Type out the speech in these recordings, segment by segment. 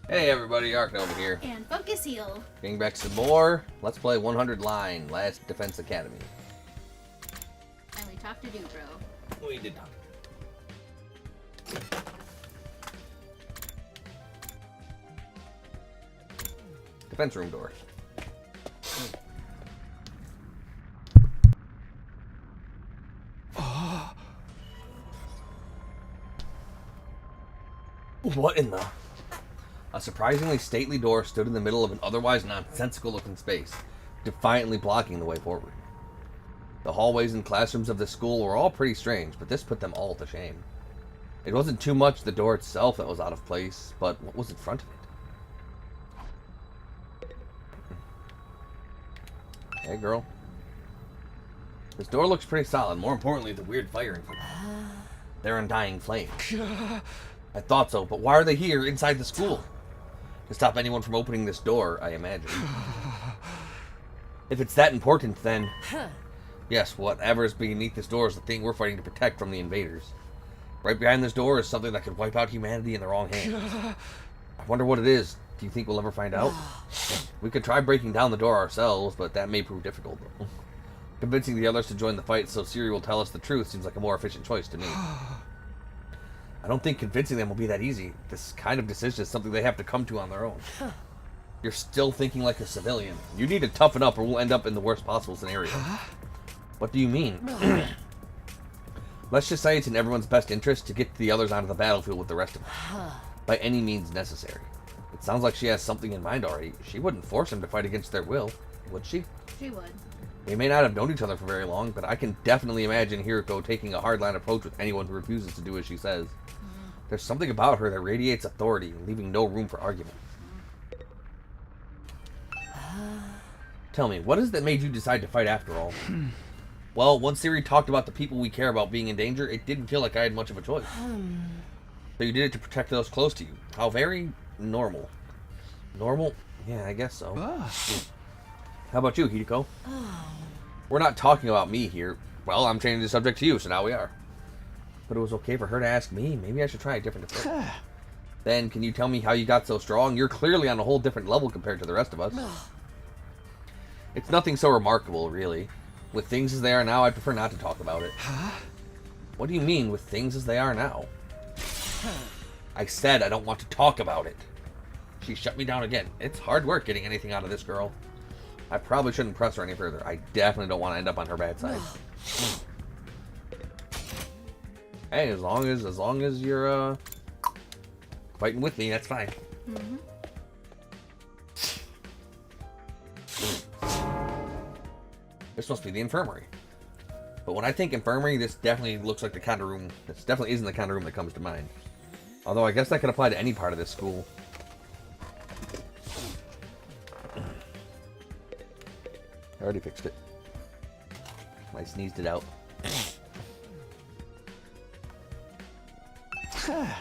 Hey everybody, Ark over here. And Focus Heal. Getting back some more. Let's play 100 Line, Last Defense Academy. And we talked to do, bro. We did not. Defense room door. What in the... A surprisingly stately door stood in the middle of an otherwise nonsensical-looking space, defiantly blocking the way forward. The hallways and classrooms of the school were all pretty strange, but this put them all to shame. It wasn't too much the door itself that was out of place, but what was in front of it? Hey, girl. This door looks pretty solid. More importantly, the weird fire in front of it. They're undying flames. I thought so, but why are they here inside the school? To stop anyone from opening this door, I imagine. If it's that important, then... Yes, whatever is beneath this door is the thing we're fighting to protect from the invaders. Right behind this door is something that could wipe out humanity in the wrong hands. I wonder what it is. Do you think we'll ever find out? We could try breaking down the door ourselves, but that may prove difficult. Convincing the others to join the fight so Siri will tell us the truth seems like a more efficient choice to me. I don't think convincing them will be that easy. This kind of decision is something they have to come to on their own. You're still thinking like a civilian. You need to toughen up or we'll end up in the worst possible scenario. What do you mean? Let's just say it's in everyone's best interest to get the others onto the battlefield with the rest of us. By any means necessary. It sounds like she has something in mind already. She wouldn't force them to fight against their will, would she? She would. We may not have known each other for very long, but I can definitely imagine Hiroko taking a hardline approach with anyone who refuses to do as she says. There's something about her that radiates authority, leaving no room for argument. Tell me, what is it that made you decide to fight after all? Well, once Siri talked about the people we care about being in danger, it didn't feel like I had much of a choice. So you did it to protect those close to you. How very normal. Normal? Yeah, I guess so. How about you, Hideko? We're not talking about me here. Well, I'm changing the subject to you, so now we are. But it was okay for her to ask me. Maybe I should try a different approach. Then, can you tell me how you got so strong? You're clearly on a whole different level compared to the rest of us. It's nothing so remarkable, really. With things as they are now, I prefer not to talk about it. What do you mean, with things as they are now? I said I don't want to talk about it. She shut me down again. It's hard work getting anything out of this girl. I probably shouldn't press her any further. I definitely don't want to end up on her bad side. Hey, as long as you're fighting with me, that's fine. This must be the infirmary. But when I think infirmary, this definitely looks like the kind of room. This definitely isn't the kind of room that comes to mind. Although I guess that could apply to any part of this school. I already fixed it. I sneezed it out. I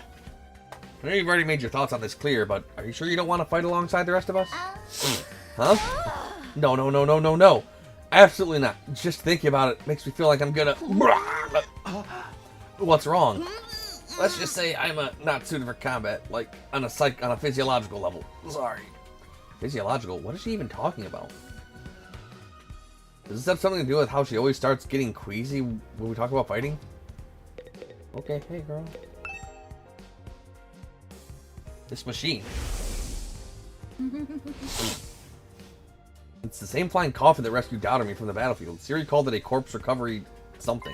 know you've already made your thoughts on this clear, but are you sure you don't want to fight alongside the rest of us? Huh? No. Absolutely not. Just thinking about it makes me feel like I'm gonna... What's wrong? Let's just say I'm not suited for combat, like on a physiological level. Sorry. Physiological? What is she even talking about? Does this have something to do with how she always starts getting queasy when we talk about fighting? Okay, hey girl. This machine. It's the same flying coffin that rescued Dowderme from the battlefield. Siri called it a corpse recovery something.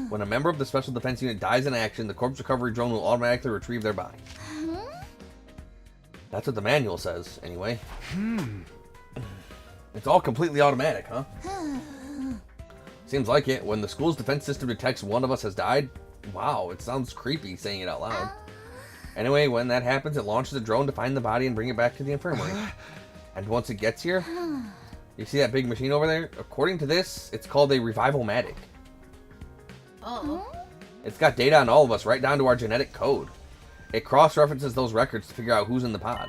When a member of the Special Defense Unit dies in action, the corpse recovery drone will automatically retrieve their body. That's what the manual says, anyway. It's all completely automatic, huh? Seems like it. When the school's defense system detects one of us has died, wow, it sounds creepy saying it out loud. Anyway, when that happens, it launches a drone to find the body and bring it back to the infirmary. And once it gets here, you see that big machine over there? According to this, it's called a revival-matic. Oh. It's got data on all of us, right down to our genetic code. It cross-references those records to figure out who's in the pod.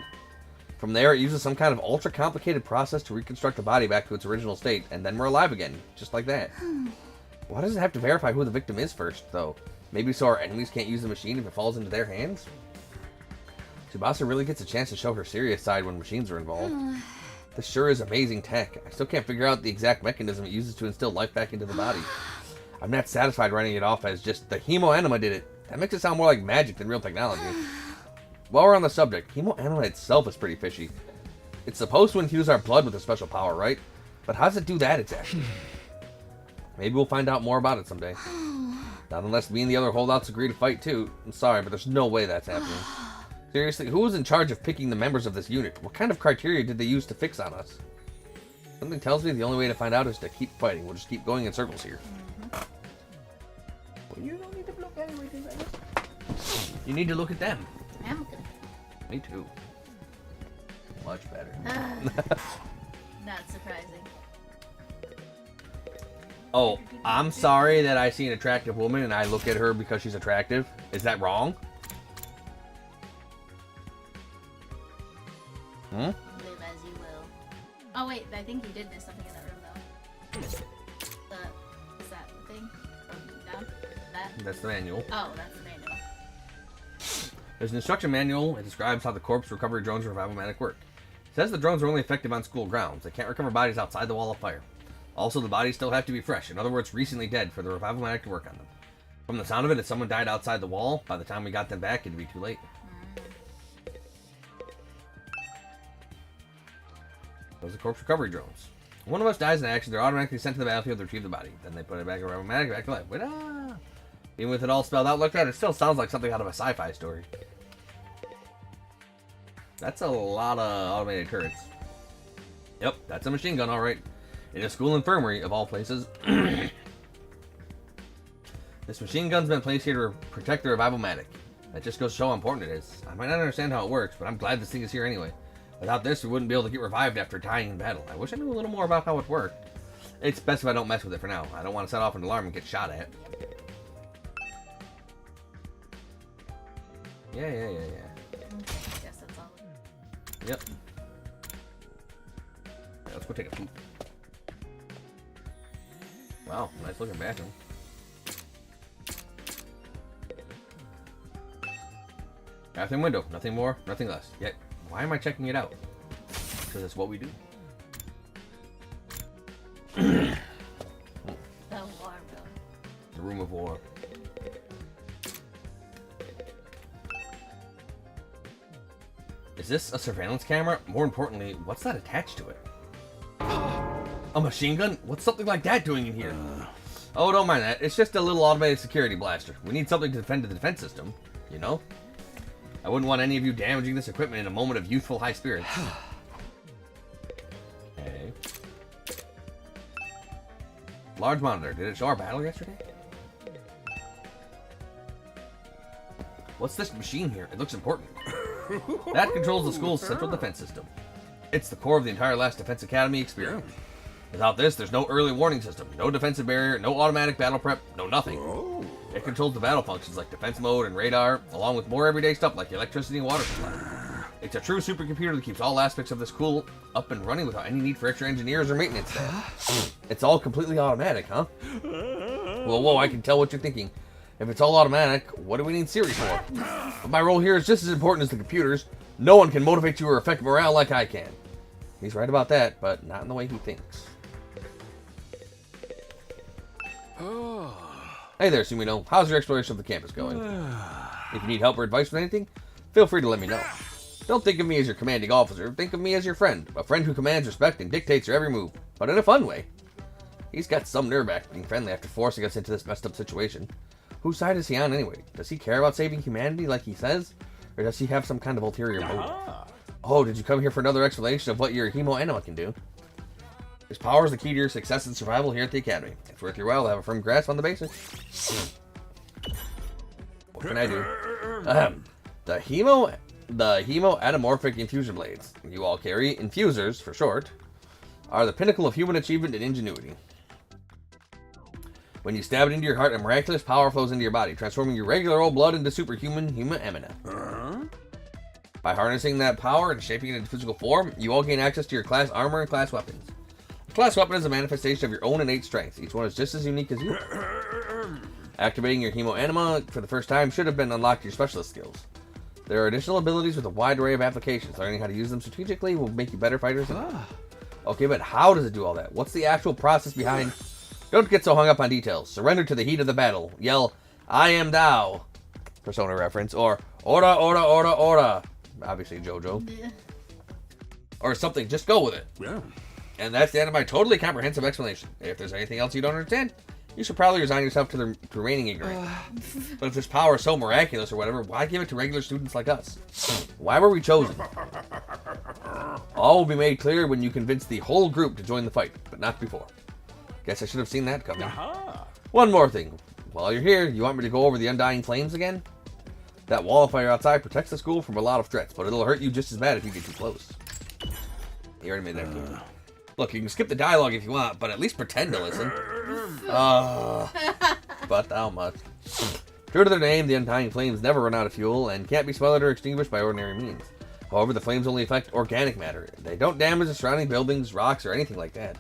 From there, it uses some kind of ultra-complicated process to reconstruct the body back to its original state, and then we're alive again, just like that. Why does it have to verify who the victim is first, though? Maybe so our enemies can't use the machine if it falls into their hands? Tsubasa really gets a chance to show her serious side when machines are involved. This sure is amazing tech. I still can't figure out the exact mechanism it uses to instill life back into the body. I'm not satisfied writing it off as just the hemoanima did it. That makes it sound more like magic than real technology. While we're on the subject, hemoanima itself is pretty fishy. It's supposed to infuse our blood with a special power, right? But how does it do that exactly? Maybe we'll find out more about it someday. Not unless me and the other holdouts agree to fight too. I'm sorry, but there's no way that's happening. Seriously, who was in charge of picking the members of this unit? What kind of criteria did they use to fix on us? Something tells me the only way to find out is to keep fighting. We'll just keep going in circles here. Well, you don't need to look anyway, you need to look at them. I'm looking. Me too. Much better. Not surprising. Oh, I'm sorry that I see an attractive woman and I look at her because she's attractive. Is that wrong? Live as you will. Oh wait, I think you did miss something in that room though. Is that the thing? Down? That? That's the manual. Oh, that's the manual. There's an instruction manual. It describes how the corpse recovery drones and revival-matic work. It says the drones are only effective on school grounds. They can't recover bodies outside the wall of fire. Also, the bodies still have to be fresh. In other words, recently dead for the revival-matic to work on them. From the sound of it, if someone died outside the wall, by the time we got them back, it'd be too late. Those are corpse recovery drones. When one of us dies in action, they're automatically sent to the battlefield to retrieve the body. Then they put it back in revival-matic, back to life. Wait, Even with it all spelled out like that, it still sounds like something out of a sci-fi story. That's a lot of automated turrets. Yep, that's a machine gun, alright. In a school infirmary, of all places. This machine gun's been placed here to protect the revival-matic. That just goes to show how important it is. I might not understand how it works, but I'm glad this thing is here anyway. Without this, we wouldn't be able to get revived after dying in battle. I wish I knew a little more about how it worked. It's best if I don't mess with it for now. I don't want to set off an alarm and get shot at. Yeah. Okay, I guess that's all. Yep. Yeah, let's go take a poop. Wow, nice looking bathroom. Bathroom window, nothing more, nothing less. Yet, why am I checking it out? Because it's what we do. The war room. The room of war. Is this a surveillance camera? More importantly, what's that attached to it? A machine gun? What's something like that doing in here? Oh, don't mind that. It's just a little automated security blaster. We need something to defend the defense system, you know? I wouldn't want any of you damaging this equipment in a moment of youthful high spirits. Okay. Large monitor. Did it show our battle yesterday? What's this machine here? It looks important. That controls the school's central defense system. It's the core of the entire last Defense Academy experience. Without this, there's no early warning system, no defensive barrier, no automatic battle prep, no nothing. It controls the battle functions like defense mode and radar, along with more everyday stuff like electricity and water supply. It's a true supercomputer that keeps all aspects of the school up and running without any need for extra engineers or maintenance staff. It's all completely automatic, huh? Whoa, I can tell what you're thinking. If it's all automatic, what do we need Siri for? But my role here is just as important as the computers. No one can motivate you or affect morale like I can. He's right about that, but not in the way he thinks. Hey there, Sumino. How's your exploration of the campus going? If you need help or advice with anything, feel free to let me know. Don't think of me as your commanding officer. Think of me as your friend. A friend who commands respect and dictates your every move, but in a fun way. He's got some nerve acting friendly after forcing us into this messed up situation. Whose side is he on anyway? Does he care about saving humanity like he says? Or does he have some kind of ulterior motive? Oh, did you come here for another explanation of what your hemoanima can do? His power is the key to your success and survival here at the Academy. It's worth your while to have a firm grasp on the basics. What can I do? The hemo-anamorphic infusion blades, you all carry, infusers for short, are the pinnacle of human achievement and ingenuity. When you stab it into your heart, a miraculous power flows into your body, transforming your regular old blood into superhuman hemoanima. By harnessing that power and shaping it into physical form, you all gain access to your class armor and class weapons. A class weapon is a manifestation of your own innate strengths. Each one is just as unique as you. Activating your hemoanima for the first time should have been unlocked your specialist skills. There are additional abilities with a wide array of applications. Learning how to use them strategically will make you better fighters. Okay, but how does it do all that? What's the actual process behind... Don't get so hung up on details. Surrender to the heat of the battle. Yell, I am thou. Persona reference. Or, Ora, Ora, Ora, Ora. Obviously, JoJo. Yeah. Or something. Just go with it. Yeah. And that's the end of my totally comprehensive explanation. If there's anything else you don't understand, you should probably resign yourself to remaining ignorant. But if this power is so miraculous or whatever, why give it to regular students like us? Why were we chosen? All will be made clear when you convince the whole group to join the fight, but not before. Guess I should have seen that coming. One more thing. While you're here, you want me to go over the Undying Flames again? That wall of fire outside protects the school from a lot of threats, but it'll hurt you just as bad if you get too close. You already made that clear. Look, you can skip the dialogue if you want, but at least pretend to listen. But how much? True to their name, the Undying Flames never run out of fuel and can't be smothered or extinguished by ordinary means. However, the flames only affect organic matter. They don't damage the surrounding buildings, rocks, or anything like that.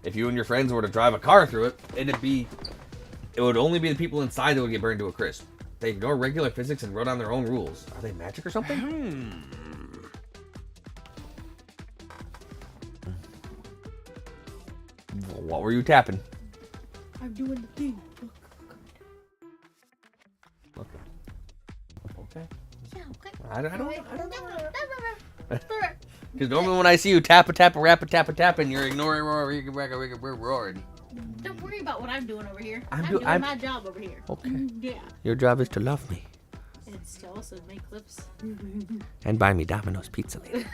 If you and your friends were to drive a car through it, it would only be the people inside that would get burned to a crisp. They ignore regular physics and wrote on their own rules. Are they magic or something? What were you tapping? I'm doing the thing. Okay. Yeah, okay. I don't know. Because normally when I see you tap a and you're ignoring roaring. Don't worry about what I'm doing over here. I'm doing my job over here. Okay. Yeah. Your job is to love me. It's to also make clips. And buy me Domino's pizza later.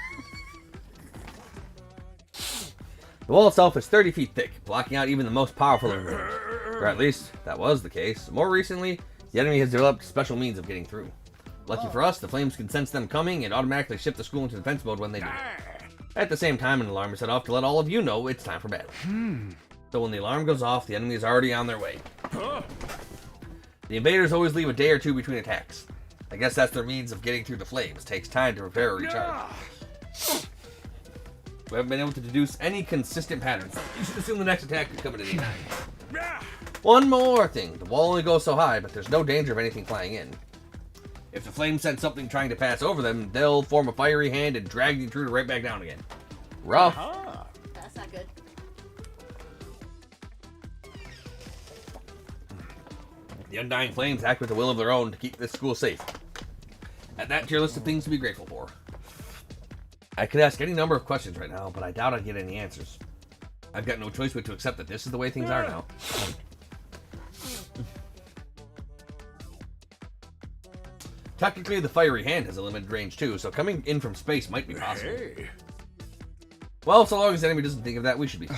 The wall itself is 30 feet thick, blocking out even the most powerful of them. Or at least, that was the case. More recently, the enemy has developed special means of getting through. Lucky for us, the flames can sense them coming and automatically shift the school into defense mode when they do. At the same time, an alarm is set off to let all of you know it's time for battle. So when the alarm goes off, the enemy is already on their way. The invaders always leave a day or two between attacks. I guess that's their means of getting through the flames. Takes time to repair or recharge. We haven't been able to deduce any consistent patterns. You should assume the next attack could come at any time. One more thing. The wall only goes so high, but there's no danger of anything flying in. If the flames sense something trying to pass over them, they'll form a fiery hand and drag the intruder right back down again. Rough. That's not good. The Undying Flames act with a will of their own to keep this school safe. Add that to your list of things to be grateful for. I could ask any number of questions right now, but I doubt I'd get any answers. I've got no choice but to accept that this is the way things are now. Technically, the fiery hand has a limited range too, so coming in from space might be possible. Well, so long as the enemy doesn't think of that, we should be.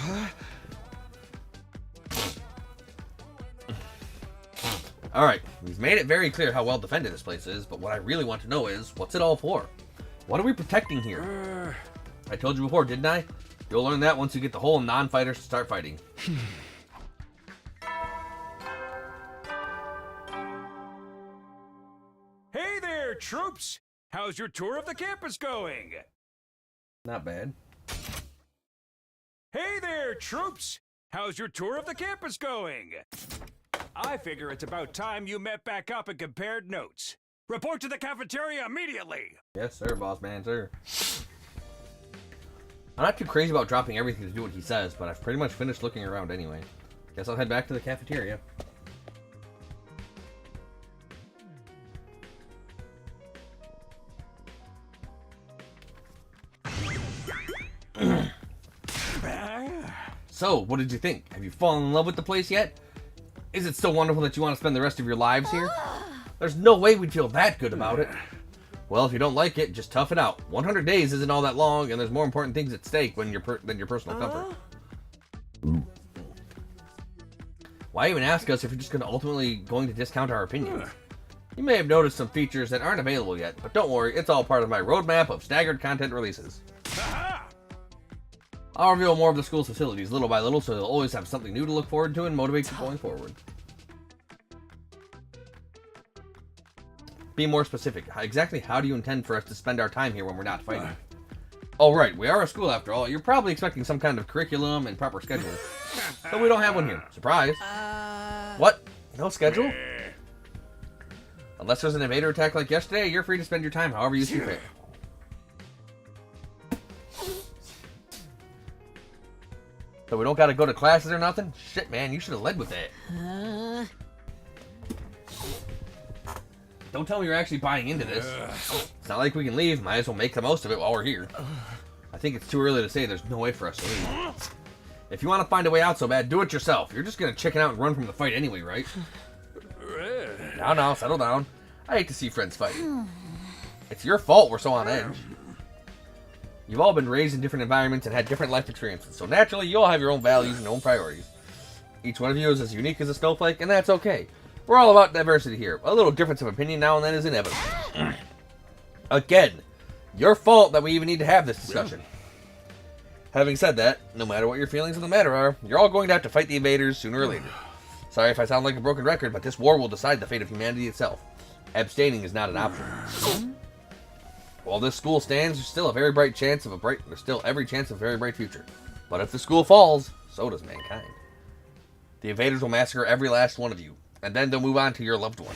Alright, we've made it very clear how well defended this place is, but what I really want to know is, what's it all for? What are we protecting here? I told you before, didn't I? You'll learn that once you get the whole non-fighters to start fighting. Hey there, troops! How's your tour of the campus going? Not bad. Hey there, troops! How's your tour of the campus going? I figure it's about time you met back up and compared notes. Report to the cafeteria immediately! Yes, sir, boss man, sir. I'm not too crazy about dropping everything to do what he says, but I've pretty much finished looking around anyway. Guess I'll head back to the cafeteria. So, what did you think? Have you fallen in love with the place yet? Is it so wonderful that you want to spend the rest of your lives here? There's no way we'd feel that good about it. Well, if you don't like it, just tough it out. 100 days isn't all that long, and there's more important things at stake than your personal comfort. Why even ask us if you're just ultimately going to discount our opinions? You may have noticed some features that aren't available yet, but don't worry, it's all part of my roadmap of staggered content releases. I'll reveal more of the school's facilities little by little, so you'll always have something new to look forward to and motivate you going forward. Be more specific. Exactly how do you intend for us to spend our time here when we're not fighting? Oh, right. We are a school after all. You're probably expecting some kind of curriculum and proper schedule. But we don't have one here. Surprise. What? No schedule? Unless there's an invader attack like yesterday, you're free to spend your time however you see fit. So we don't gotta go to classes or nothing? Shit, man, you should have led with that. Don't tell me you're actually buying into this. It's not like we can leave. Might as well make the most of it while we're here. I think it's too early to say there's no way for us to leave. If you want to find a way out so bad, do it yourself. You're just gonna chicken out and run from the fight anyway, right? Now, settle down. I hate to see friends fight. It's your fault we're so on edge. You've all been raised in different environments and had different life experiences, so naturally you all have your own values and own priorities. Each one of you is as unique as a snowflake, and that's okay. We're all about diversity here. A little difference of opinion now and then is inevitable. Again, your fault that we even need to have this discussion. Having said that, no matter what your feelings on the matter are, you're all going to have to fight the invaders sooner or later. Sorry if I sound like a broken record, but this war will decide the fate of humanity itself. Abstaining is not an option. While this school stands, there's still every chance of a very bright future. But if the school falls, so does mankind. The invaders will massacre every last one of you, and then they'll move on to your loved one.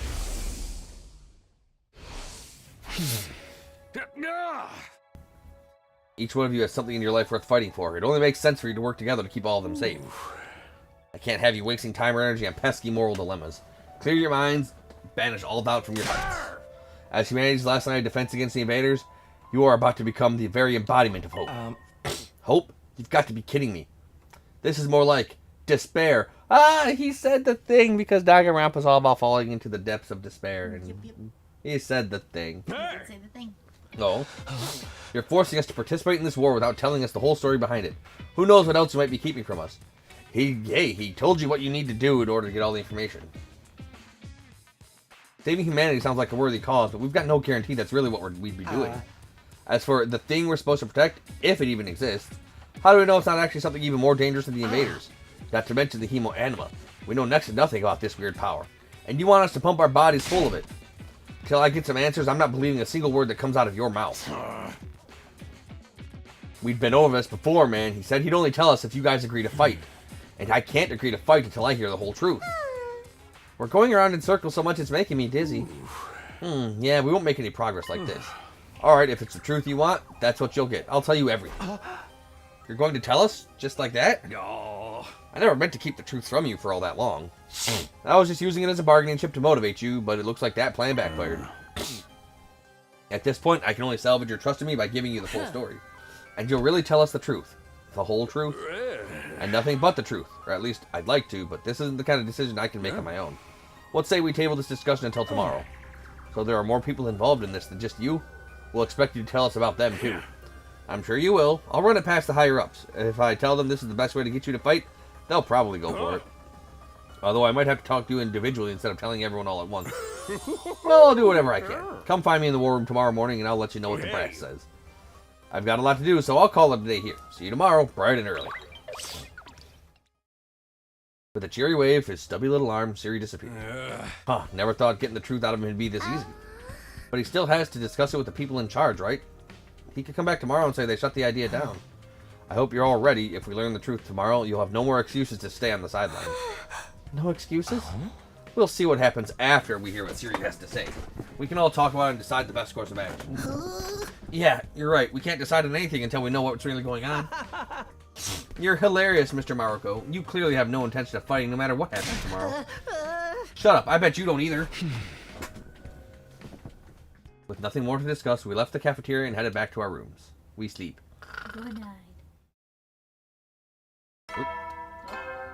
Each one of you has something in your life worth fighting for. It only makes sense for you to work together to keep all of them safe. I can't have you wasting time or energy on pesky moral dilemmas. Clear your minds, banish all doubt from your hearts. As humanity's last line of defense against the invaders, you are about to become the very embodiment of hope. Hope? You've got to be kidding me. This is more like despair. He said the thing because Danganronpa's all about falling into the depths of despair. And he said the thing. He did say the thing. No. You're forcing us to participate in this war without telling us the whole story behind it. Who knows what else you might be keeping from us? He told you what you need to do in order to get all the information. Saving humanity sounds like a worthy cause, but we've got no guarantee that's really what we'd be doing. As for the thing we're supposed to protect, if it even exists, how do we know it's not actually something even more dangerous than the invaders? Not to mention the hemo anima. We know next to nothing about this weird power. And you want us to pump our bodies full of it. Until I get some answers, I'm not believing a single word that comes out of your mouth. We've been over this before, man. He said he'd only tell us if you guys agree to fight. And I can't agree to fight until I hear the whole truth. We're going around in circles so much it's making me dizzy. Yeah, we won't make any progress like this. Alright, if it's the truth you want, that's what you'll get. I'll tell you everything. You're going to tell us? Just like that? No. I never meant to keep the truth from you for all that long. I was just using it as a bargaining chip to motivate you, but it looks like that plan backfired. At this point, I can only salvage your trust in me by giving you the full story. And you'll really tell us the truth. The whole truth. And nothing but the truth. Or at least, I'd like to, but this isn't the kind of decision I can make on my own. Let's say we table this discussion until tomorrow. So there are more people involved in this than just you. We'll expect you to tell us about them, too. I'm sure you will. I'll run it past the higher-ups. If I tell them this is the best way to get you to fight, they'll probably go for it. Although I might have to talk to you individually instead of telling everyone all at once. Well, I'll do whatever I can. Come find me in the war room tomorrow morning and I'll let you know what the brass says. I've got a lot to do, so I'll call it a day here. See you tomorrow, bright and early. With a cheery wave, his stubby little arm, Siri disappeared. Never thought getting the truth out of him would be this easy. But he still has to discuss it with the people in charge, right? He could come back tomorrow and say they shut the idea down. I hope you're all ready. If we learn the truth tomorrow, you'll have no more excuses to stay on the sideline. No excuses? We'll see what happens after we hear what Siri has to say. We can all talk about it and decide the best course of action. Yeah, you're right. We can't decide on anything until we know what's really going on. You're hilarious, Mr. Maroko. You clearly have no intention of fighting no matter what happens tomorrow. Shut up. I bet you don't either. With nothing more to discuss, we left the cafeteria and headed back to our rooms. We sleep. Good night. Oop.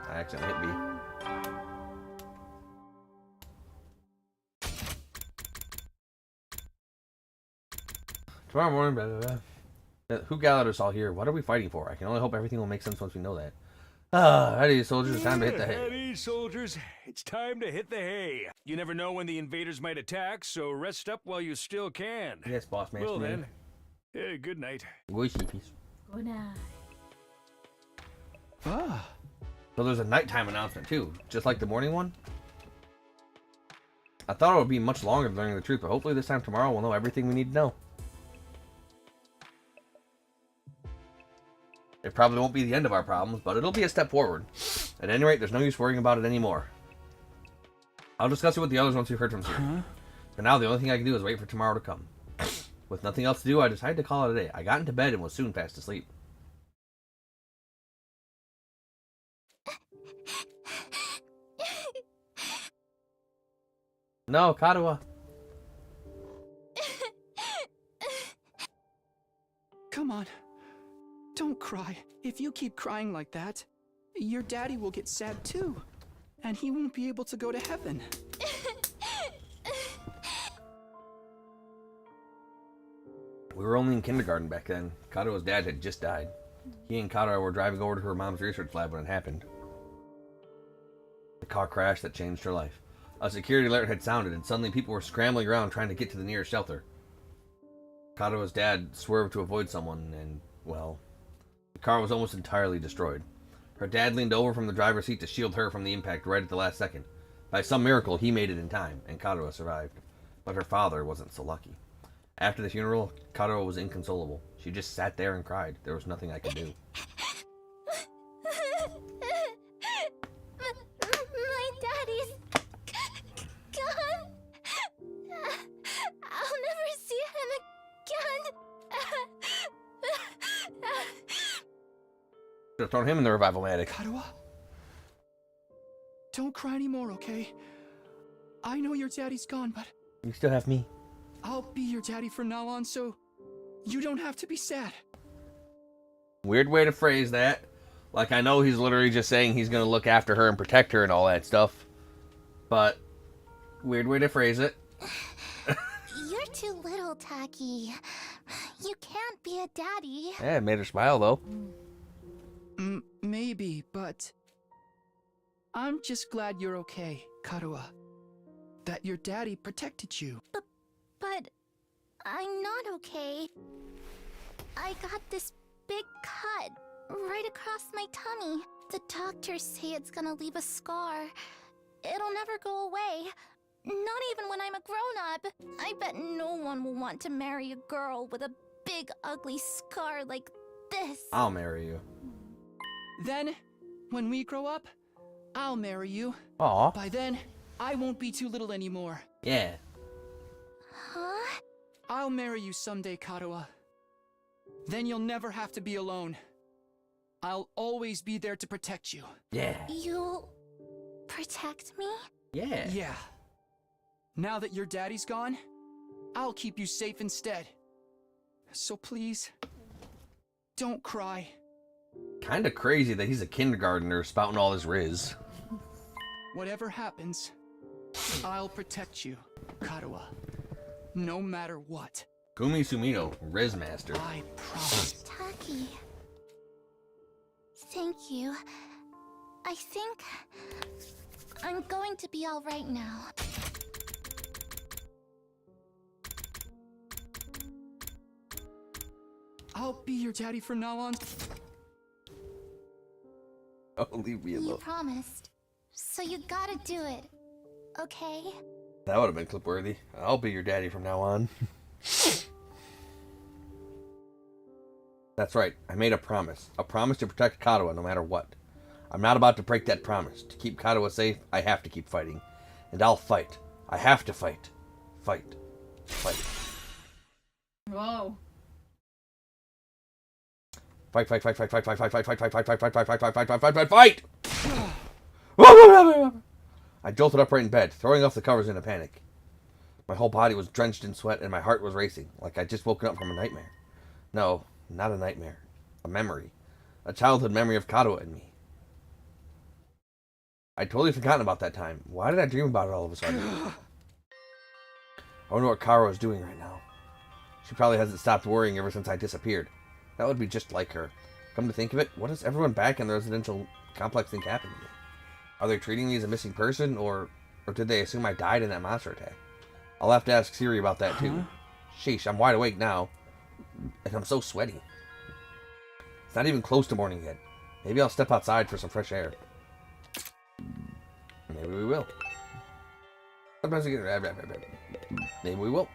I accidentally hit B. Tomorrow morning, blah, blah, blah. Who gathered us all here? What are we fighting for? I can only hope everything will make sense once we know that. Ready, soldiers, it's time to hit the hay. Ready, soldiers, it's time to hit the hay. You never know when the invaders might attack, so rest up while you still can. Yes, boss man. Well then, good night. Good sheepies. Good night. So there's a nighttime announcement too, just like the morning one. I thought it would be much longer than learning the truth, but hopefully this time tomorrow we'll know everything we need to know. It probably won't be the end of our problems, but it'll be a step forward. At any rate, there's no use worrying about it anymore. I'll discuss it with the others once we've heard from Siri. And now the only thing I can do is wait for tomorrow to come. With nothing else to do, I decided to call it a day. I got into bed and was soon fast asleep. No, Katawa. Come on. Don't cry. If you keep crying like that, your daddy will get sad too. And he won't be able to go to heaven. We were only in kindergarten back then. Katawa's dad had just died. He and Katawa were driving over to her mom's research lab when it happened. The car crash that changed her life. A security alert had sounded, and suddenly people were scrambling around trying to get to the nearest shelter. Katawa's dad swerved to avoid someone, and, well, the car was almost entirely destroyed. Her dad leaned over from the driver's seat to shield her from the impact right at the last second. By some miracle, he made it in time, and Katawa survived. But her father wasn't so lucky. After the funeral, Katawa was inconsolable. She just sat there and cried. There was nothing I could do. My daddy's gone. I'll never see him again. Should have thrown him in the revival-matic. Katawa? Don't cry anymore, okay? I know your daddy's gone, but You still have me. I'll be your daddy from now on, so you don't have to be sad. Weird way to phrase that. Like, I know he's literally just saying he's going to look after her and protect her and all that stuff. But, weird way to phrase it. You're too little, Taki. You can't be a daddy. Yeah, it made her smile, though. Maybe, but I'm just glad you're okay, Katawa. That your daddy protected you. But I'm not okay. I got this big cut right across my tummy. The doctors say it's gonna leave a scar. It'll never go away. Not even when I'm a grown-up. I bet no one will want to marry a girl with a big ugly scar like this. I'll marry you. Then, when we grow up, I'll marry you. Aw. By then, I won't be too little anymore. Yeah. Huh? I'll marry you someday, Katawa. Then you'll never have to be alone. I'll always be there to protect you. Yeah. You'll protect me? Yeah. Yeah. Now that your daddy's gone, I'll keep you safe instead. So please, don't cry. Kinda crazy that he's a kindergartner spouting all this riz. Whatever happens, I'll protect you, Katawa. No matter what. Gumi Sumino, Riz Master. I promise. Taki. Thank you. I think I'm going to be all right now. I'll be your daddy from now on. Oh, leave me You alone. promised. So you gotta do it. Okay? That would have been clip worthy. I'll be your daddy from now on. That's right. I made a promise. A promise to protect Katawa no matter what. I'm not about to break that promise. To keep Katawa safe, I have to keep fighting. And I'll fight. I have to fight. Fight. Fight. Whoa. Fight, fight, fight, fight, fight, fight, fight, fight, fight, fight, fight, fight, fight, fight, fight, fight, fight, fight, fight, fight! I jolted upright in bed, throwing off the covers in a panic. My whole body was drenched in sweat and my heart was racing, like I'd just woken up from a nightmare. No, not a nightmare. A memory. A childhood memory of Katawa and me. I'd totally forgotten about that time. Why did I dream about it all of a sudden? I wonder what Kara is doing right now. She probably hasn't stopped worrying ever since I disappeared. That would be just like her. Come to think of it, what does everyone back in the residential complex think happened to me? Are they treating me as a missing person, or did they assume I died in that monster attack? I'll have to ask Siri about that too. Sheesh, I'm wide awake now. And I'm so sweaty. It's not even close to morning yet. Maybe I'll step outside for some fresh air. Maybe we will. Sometimes we get... Maybe we will.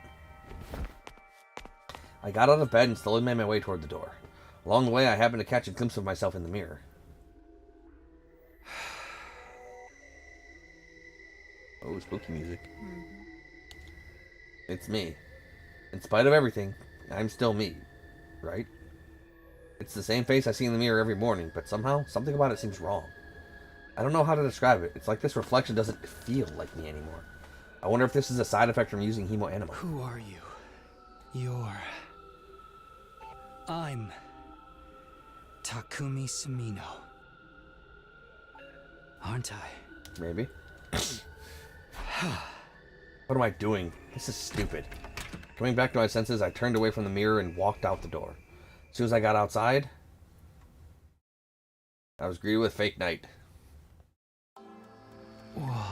I got out of bed and slowly made my way toward the door. Along the way, I happened to catch a glimpse of myself in the mirror. Oh, spooky music. It's me. In spite of everything, I'm still me, right? It's the same face I see in the mirror every morning, but somehow, something about it seems wrong. I don't know how to describe it. It's like this reflection doesn't feel like me anymore. I wonder if this is a side effect from using Hemo Enema. Who are you? I'm Takumi Sumino. Aren't I? Maybe. What am I doing? This is stupid. Coming back to my senses, I turned away from the mirror and walked out the door. As soon as I got outside, I was greeted with fake night. Whoa.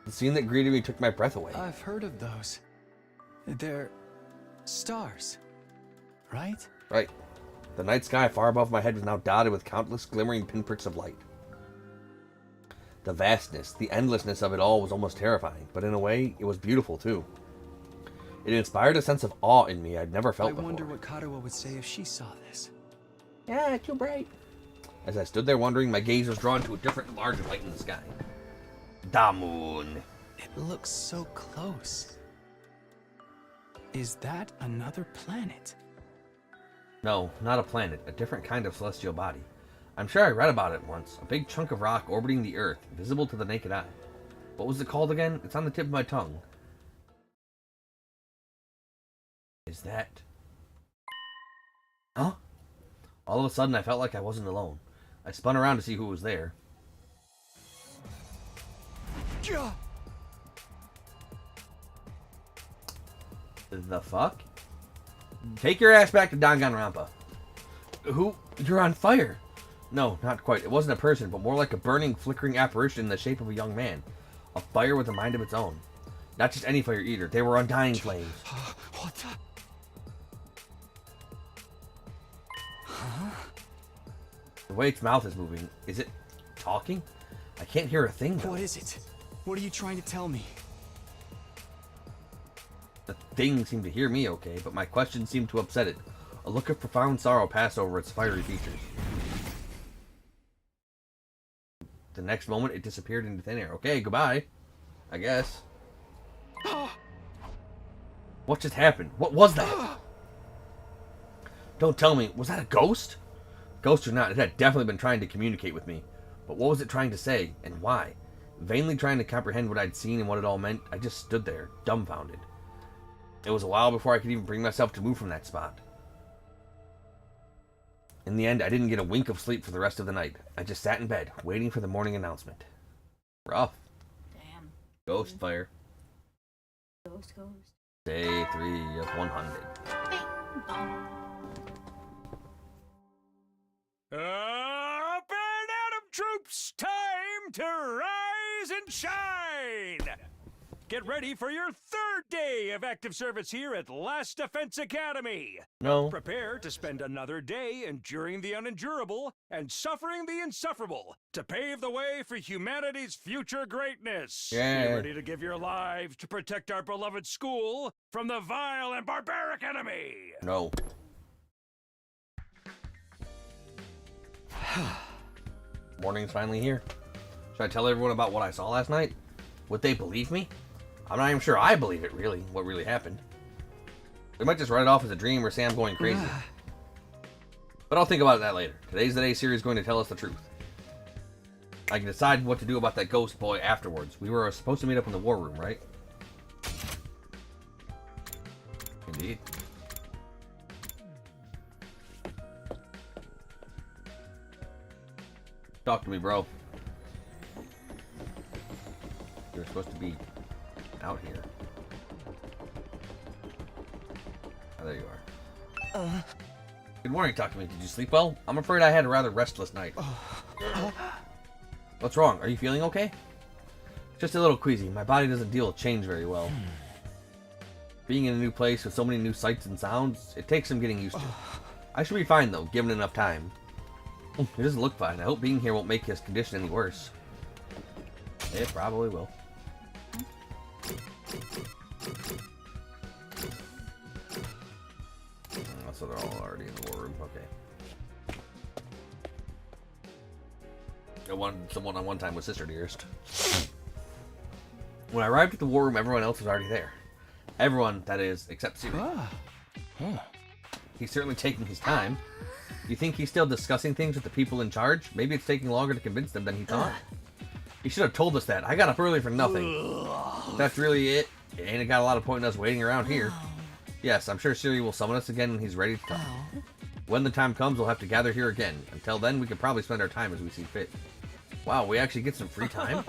The scene that greeted me took my breath away. I've heard of those. They're stars, right? Right. The night sky far above my head was now dotted with countless glimmering pinpricks of light. The vastness, the endlessness of it all was almost terrifying, but in a way, it was beautiful too. It inspired a sense of awe in me I'd never felt before. I wonder what Katawa would say if she saw this. Yeah, too bright. As I stood there wondering, my gaze was drawn to a different, larger light in the sky. The moon. It looks so close. Is that another planet? No, not a planet, a different kind of celestial body. I'm sure I read about it once, a big chunk of rock orbiting the Earth, visible to the naked eye. What was it called again? It's on the tip of my tongue. Is that... Huh? All of a sudden, I felt like I wasn't alone. I spun around to see who was there. The fuck? Take your ass back to Danganronpa. Who? You're on fire. No, not quite. It wasn't a person, but more like a burning, flickering apparition in the shape of a young man. A fire with a mind of its own. Not just any fire either. They were undying flames. What the? Huh? The way its mouth is moving, is it talking? I can't hear a thing, though. What is it? What are you trying to tell me? The thing seemed to hear me okay, but my question seemed to upset it. A look of profound sorrow passed over its fiery features. The next moment, it disappeared into thin air. Okay, goodbye. I guess. What just happened? What was that? Don't tell me. Was that a ghost? Ghost or not, it had definitely been trying to communicate with me. But what was it trying to say, and why? Vainly trying to comprehend what I'd seen and what it all meant, I just stood there, dumbfounded. It was a while before I could even bring myself to move from that spot. In the end, I didn't get a wink of sleep for the rest of the night. I just sat in bed, waiting for the morning announcement. Rough. Damn. Ghost fire. Ghost. Day 3 of 100. Bing bong. Up and Atom troops! Time to rise and shine! Get ready for your third day of active service here at Last Defense Academy. No. Prepare to spend another day enduring the unendurable and suffering the insufferable to pave the way for humanity's future greatness. Yeah. Be ready to give your lives to protect our beloved school from the vile and barbaric enemy. No. Morning's finally here. Should I tell everyone about what I saw last night? Would they believe me? I'm not even sure I believe it, really, what really happened. They might just write it off as a dream or say I'm going crazy. But I'll think about that later. Today's the Day series is going to tell us the truth. I can decide what to do about that ghost boy afterwards. We were supposed to meet up in the war room, right? Indeed. Talk to me, bro. You're supposed to be out here. Oh, there you are. Good morning, talk to me. Did you sleep well? I'm afraid I had a rather restless night. What's wrong? Are you feeling okay? Just a little queasy. My body doesn't deal with change very well. Being in a new place with so many new sights and sounds, it takes some getting used to. I should be fine, though, given enough time. It doesn't look fine. I hope being here won't make his condition any worse. It probably will. Oh, so they're all already in the war room. Okay. Someone on one time was Sister Dearest. When I arrived at the war room, everyone else was already there. Everyone, that is, except Siri. Ah. He's certainly taking his time. You think he's still discussing things with the people in charge? Maybe it's taking longer to convince them than he thought. He should have told us that. I got up early for nothing. That's really it. Ain't it got a lot of point in us waiting around here. Yes, I'm sure Siri will summon us again when he's ready to talk. When the time comes, we'll have to gather here again. Until then, we can probably spend our time as we see fit. Wow, we actually get some free time?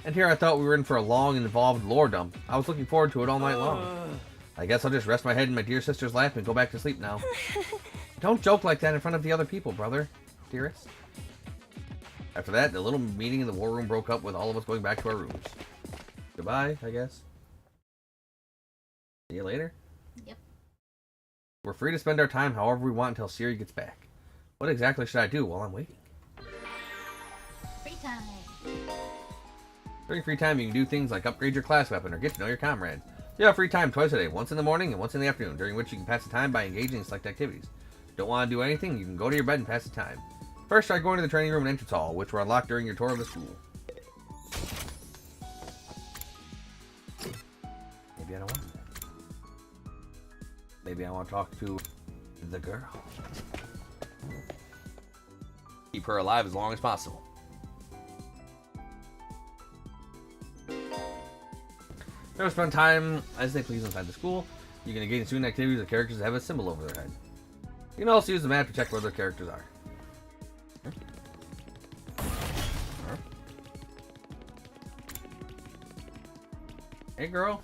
And here I thought we were in for a long and involved lore dump. I was looking forward to it all night long. I guess I'll just rest my head in my dear sister's lap and go back to sleep now. Don't joke like that in front of the other people, brother. Dearest. After that, the little meeting in the war room broke up with all of us going back to our rooms. Goodbye, I guess. See you later. Yep. We're free to spend our time however we want until Siri gets back. What exactly should I do while I'm waiting? Free time. During free time, you can do things like upgrade your class weapon or get to know your comrades. You have free time twice a day, once in the morning and once in the afternoon, during which you can pass the time by engaging in select activities. Don't want to do anything, you can go to your bed and pass the time. First, try going to the training room and entrance hall, which were unlocked during your tour of the school. Maybe I don't want that. Maybe I want to talk to the girl. Keep her alive as long as possible. Never spend time as they please inside the school. You can engage in student activities with characters that have a symbol over their head. You can also use the map to check where their characters are. Hey girl.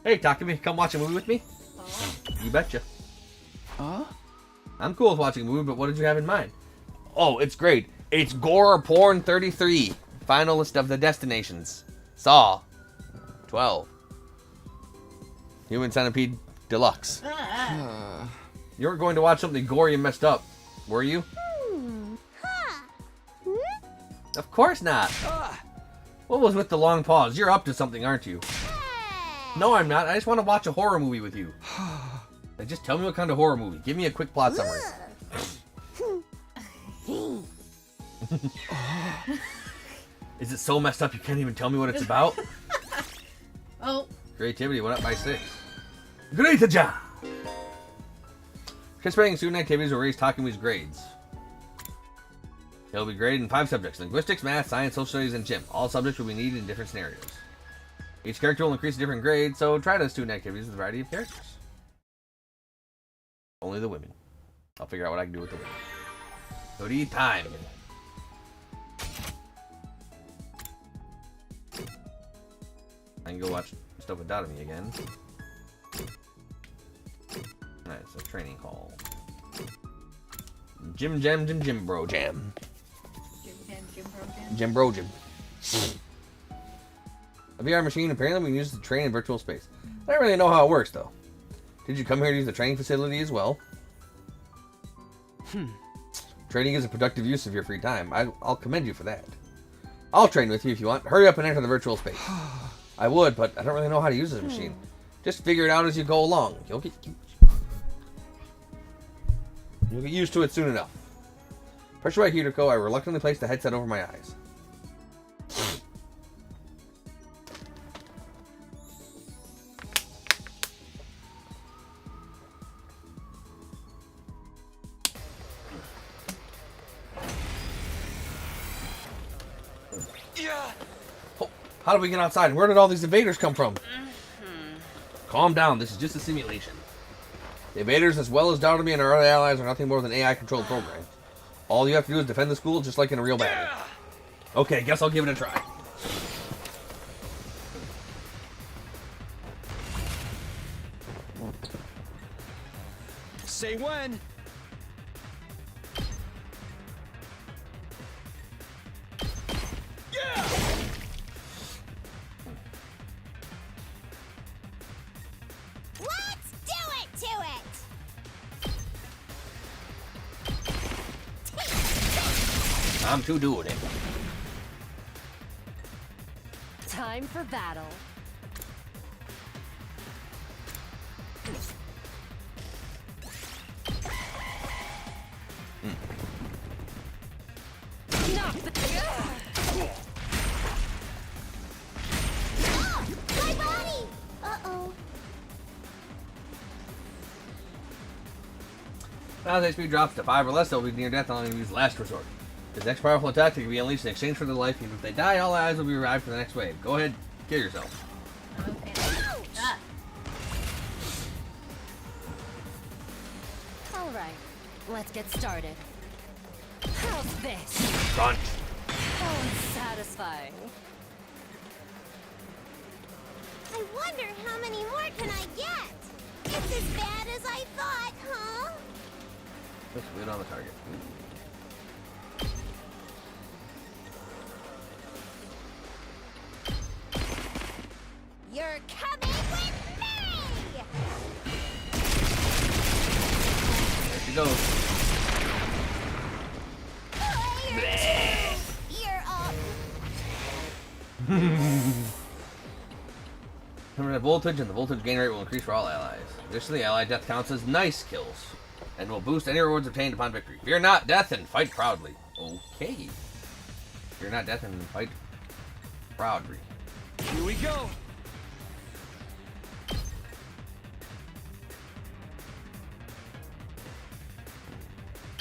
Hey, talk to me. Come watch a movie with me? You betcha. I'm cool with watching a movie, but what did you have in mind? Oh, it's great. It's Gore Porn 33. Final list of the destinations. Saw 12. Human Centipede Deluxe. You weren't going to watch something gory and messed up, were you? Of course not. What was with the long pause? You're up to something, aren't you? No, I'm not. I just want to watch a horror movie with you. Now just tell me what kind of horror movie. Give me a quick plot summary. Is it so messed up you can't even tell me what it's about? Oh. Creativity went up by 6. Great job! Participating in student activities will raise Takumi's grades. He'll be graded in 5 subjects: linguistics, math, science, social studies, and gym. All subjects will be needed in different scenarios. Each character will increase a different grade, so try to student activities with a variety of characters. Only the women. I'll figure out what I can do with the women. Hoodie time! I can go watch stuff with Dotami again. Nice, a training hall. Gym bro jam. Gym bro jam. A VR machine apparently we can use to train in virtual space. I don't really know how it works though. Did you come here to use the training facility as well? Training is a productive use of your free time. I'll commend you for that. I'll train with you if you want. Hurry up and enter the virtual space. I would, but I don't really know how to use this machine. Just figure it out as you go along. You'll get used to it soon enough. Pressure by Hideko, I reluctantly placed the headset over my eyes. Oh, how did we get outside? Where did all these invaders come from? Calm down, this is just a simulation. The invaders, as well as Dotami and our other allies, are nothing more than AI-controlled programs. All you have to do is defend the school just like in a real battle. Okay, guess I'll give it a try. Say when. Let's do it to it! I'm too doing it. Time for battle. My body! Uh-oh. Now as HP drops to 5 or less, they'll be near death, allowing them to use last resort. This next powerful attack can be unleashed in exchange for their life. Even if they die, all eyes will be revived for the next wave. Go ahead, kill yourself. Okay. Ah. All right, let's get started. How's this? Crunch. How unsatisfying. I wonder how many more can I get? It's as bad as I thought, huh? Just wait on the target. You're coming with me! There she goes. You're up. Remember the voltage, and the voltage gain rate will increase for all allies. Additionally, allied death counts as nice kills, and will boost any rewards obtained upon victory. Fear not death and fight proudly. Okay. Fear not death and fight proudly. Here we go.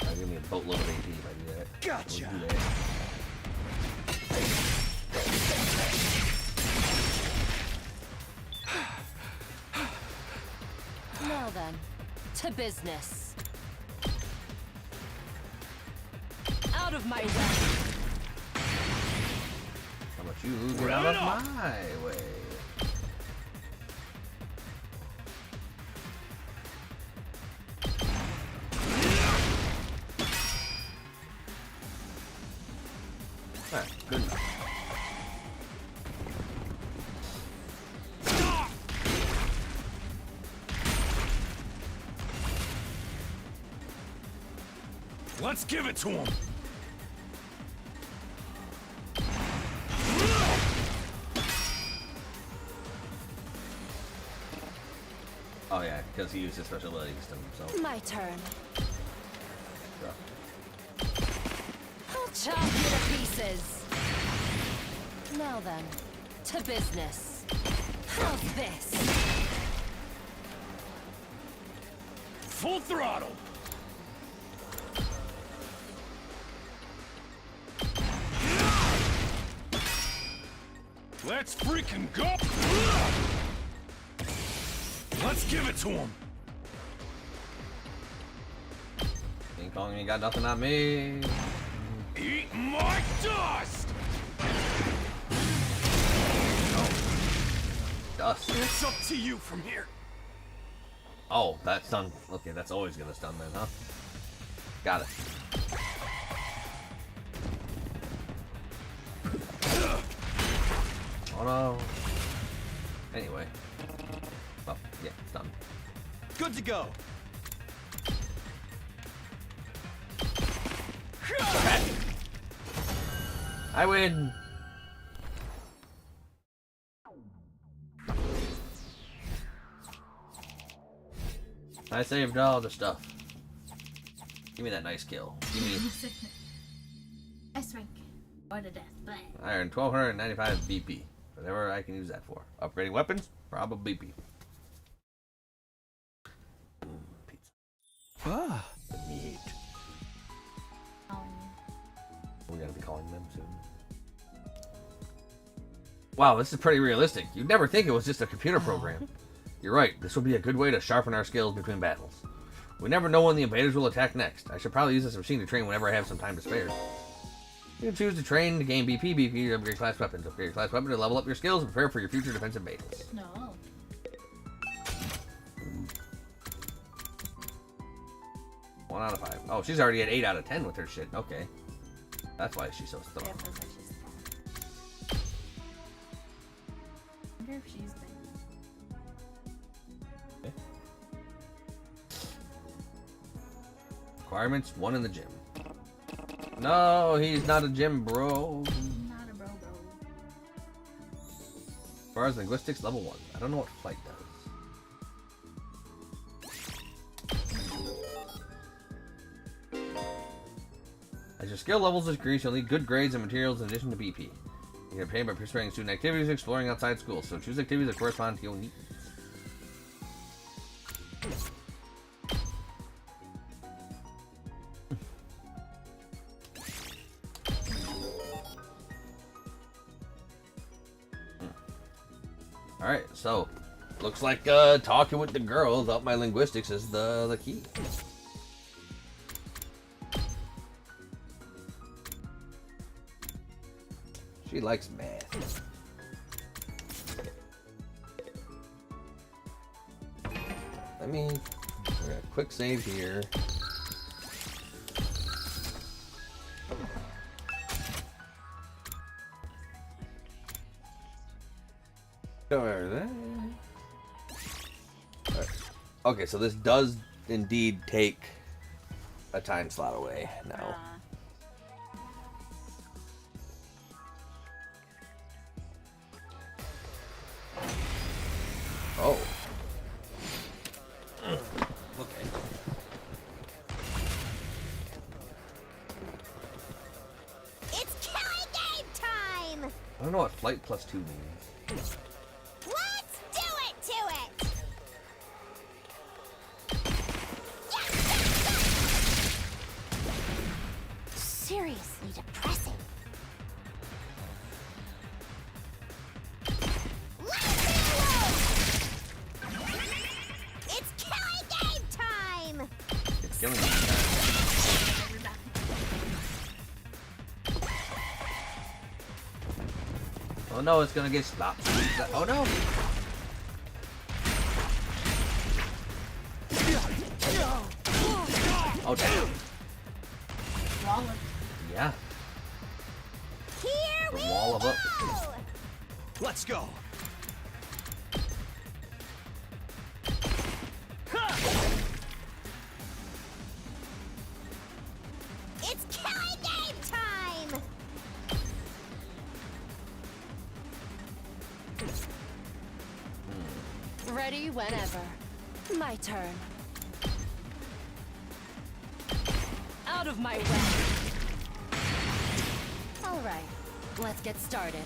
That'll give me a boatload of AP if I do that. Gotcha. We'll do that. Now then, to business. Out of my way. How about you get out of my way? Alright, good enough. Let's give it to him. Oh yeah, because he used his special ability against himself. My turn. Yeah. I'll chop you to pieces. Now then, to business. How's this? Full throttle. Let's freaking go. Let's give it to him. King Kong ain't got nothing on me. Eat my dust. Dust. It's up to you from here. Oh, that's stun. Okay, that's always gonna stun then, huh? Got it. Oh no. Anyway. Oh, yeah, stun. Good to go. I win. I saved all the stuff. Give me that nice kill. Give me Ice rink. Or the death. But iron 1295 BP. Whatever I can use that for. Upgrading weapons? Probably BP. Pizza. Ah, Meat. We're gonna be calling them soon. Wow, this is pretty realistic. You'd never think it was just a computer program. You're right, this will be a good way to sharpen our skills between battles. We never know when the invaders will attack next. I should probably use this machine to train whenever I have some time to spare. You can choose to train to gain BP to upgrade class weapons. Upgrade your class weapon to level up your skills and prepare for your future defensive battles. no. 1 out of 5. Oh, she's already at 8 out of 10 with her shit. Okay. That's why she's so strong. Yeah, that's what she's. I wonder if she's been. Requirements, 1 in the gym. No, he's not a gym bro. Not a bro. As far as linguistics, level 1. I don't know what flight does. As your skill levels increase, you'll need good grades and materials in addition to BP. You can get paid by participating in student activities, exploring outside school, so choose activities that correspond to your needs. Alright, so looks like talking with the girls about my linguistics is the key. She likes math. Let me quick save here. Over there. Right. Okay, so this does indeed take a time slot away now. Oh. Okay. It's killing game time! I don't know what flight plus 2 means. Let's do it to it! Seriously depressing. It's killing game time! It's killing me. Oh no, it's gonna get slapped. Oh no! Oh damn! Yeah. Here we Wall of go! up. Let's go. It's killing game time! Ready whenever. My turn. Out of my way. All right, let's get started.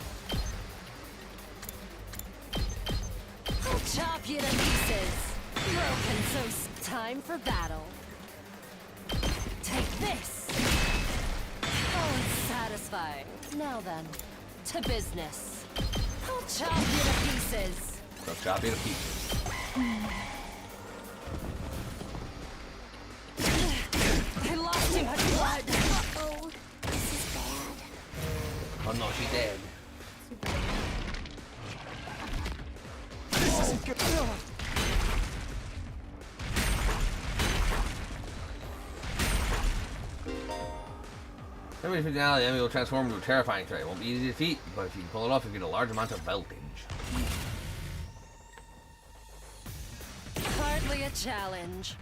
I'll chop you to pieces. Broken, so time for battle. Take this. Oh, it's satisfying. Now then, to business. I'll chop you to pieces. So chop it to pieces. I lost too much blood. Oh, this is bad. Oh no, she's dead. This isn't good. Every 50 now, the enemy will transform into a terrifying threat. It won't be easy to defeat, but if you can pull it off, you get a large amount of voltage. Hardly a challenge.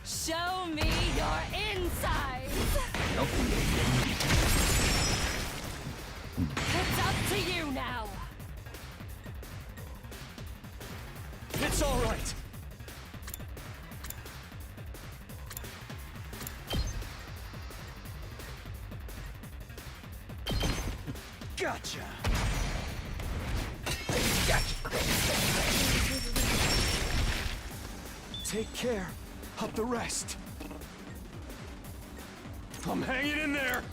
Show me your insides! Nope. It's up to you now! It's all right. Gotcha. Take care of the rest. I'm hanging in there.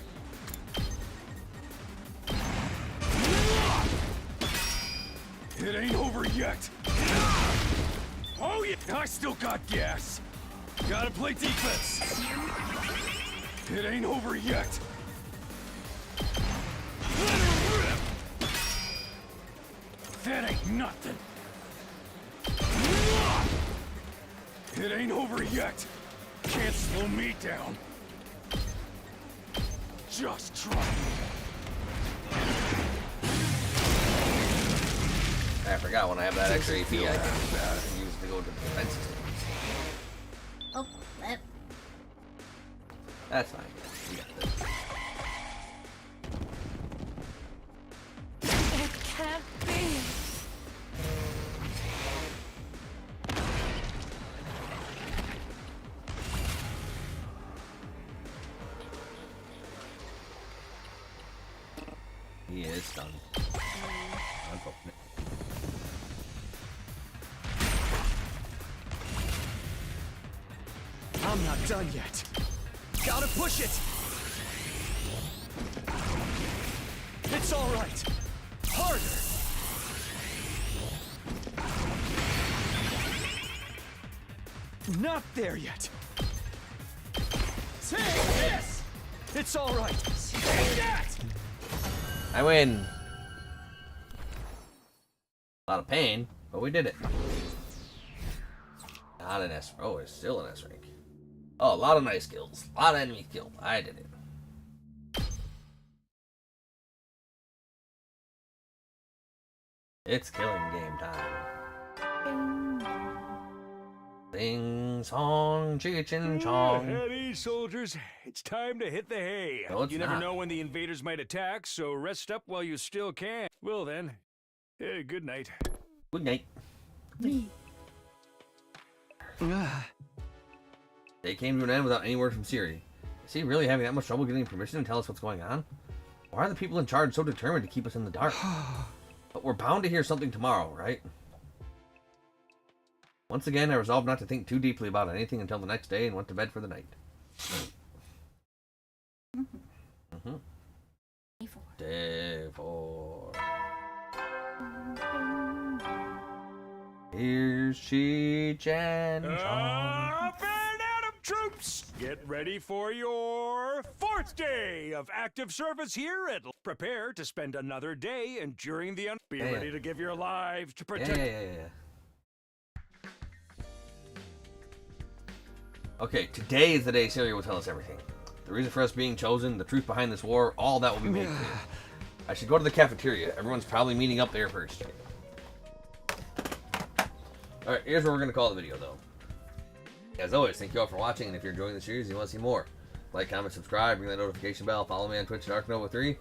It ain't over yet. Oh yeah, I still got gas. Gotta play defense. It ain't over yet. Let her rip. That ain't nothing. It ain't over yet. Can't slow me down. Just try. I forgot when I have that extra AP, I can use to go to the defense systems. Oh, that. That's fine. We got this. It can't be! He is stunned. Unfortunate. I'm not done yet. Gotta push it. It's all right. Harder. Not there yet. Take this. It's all right. Take that. I win. A lot of pain, but we did it. Not an S. Oh, it's still an S rank. Oh, a lot of nice kills. A lot of enemy kills. I did it. It's killing game time. Sing song, ching chong. Heady, soldiers. It's time to hit the hay. No, it's You never not. know when the invaders might attack, so rest up while you still can. Well then, good night. Good night. They came to an end without any word from Siri. Is he really having that much trouble getting permission to tell us what's going on? Why are the people in charge so determined to keep us in the dark? But we're bound to hear something tomorrow, right? Once again, I resolved not to think too deeply about anything until the next day and went to bed for the night. Day 4. Here's Cheech and Chong. Up and Adam troops! Get ready for your 4th day of active service here at prepare to spend another day enduring the Be Yeah. ready to give your lives to Yeah, protect. yeah. Okay, today is the day Syria will tell us everything. The reason for us being chosen, the truth behind this war, all that will be made clear. I should go to the cafeteria. Everyone's probably meeting up there first. Alright, here's where we're going to call the video, though. As always, thank you all for watching, and if you're enjoying the series and you want to see more, like, comment, subscribe, ring that notification bell, follow me on Twitch at ArkNova3,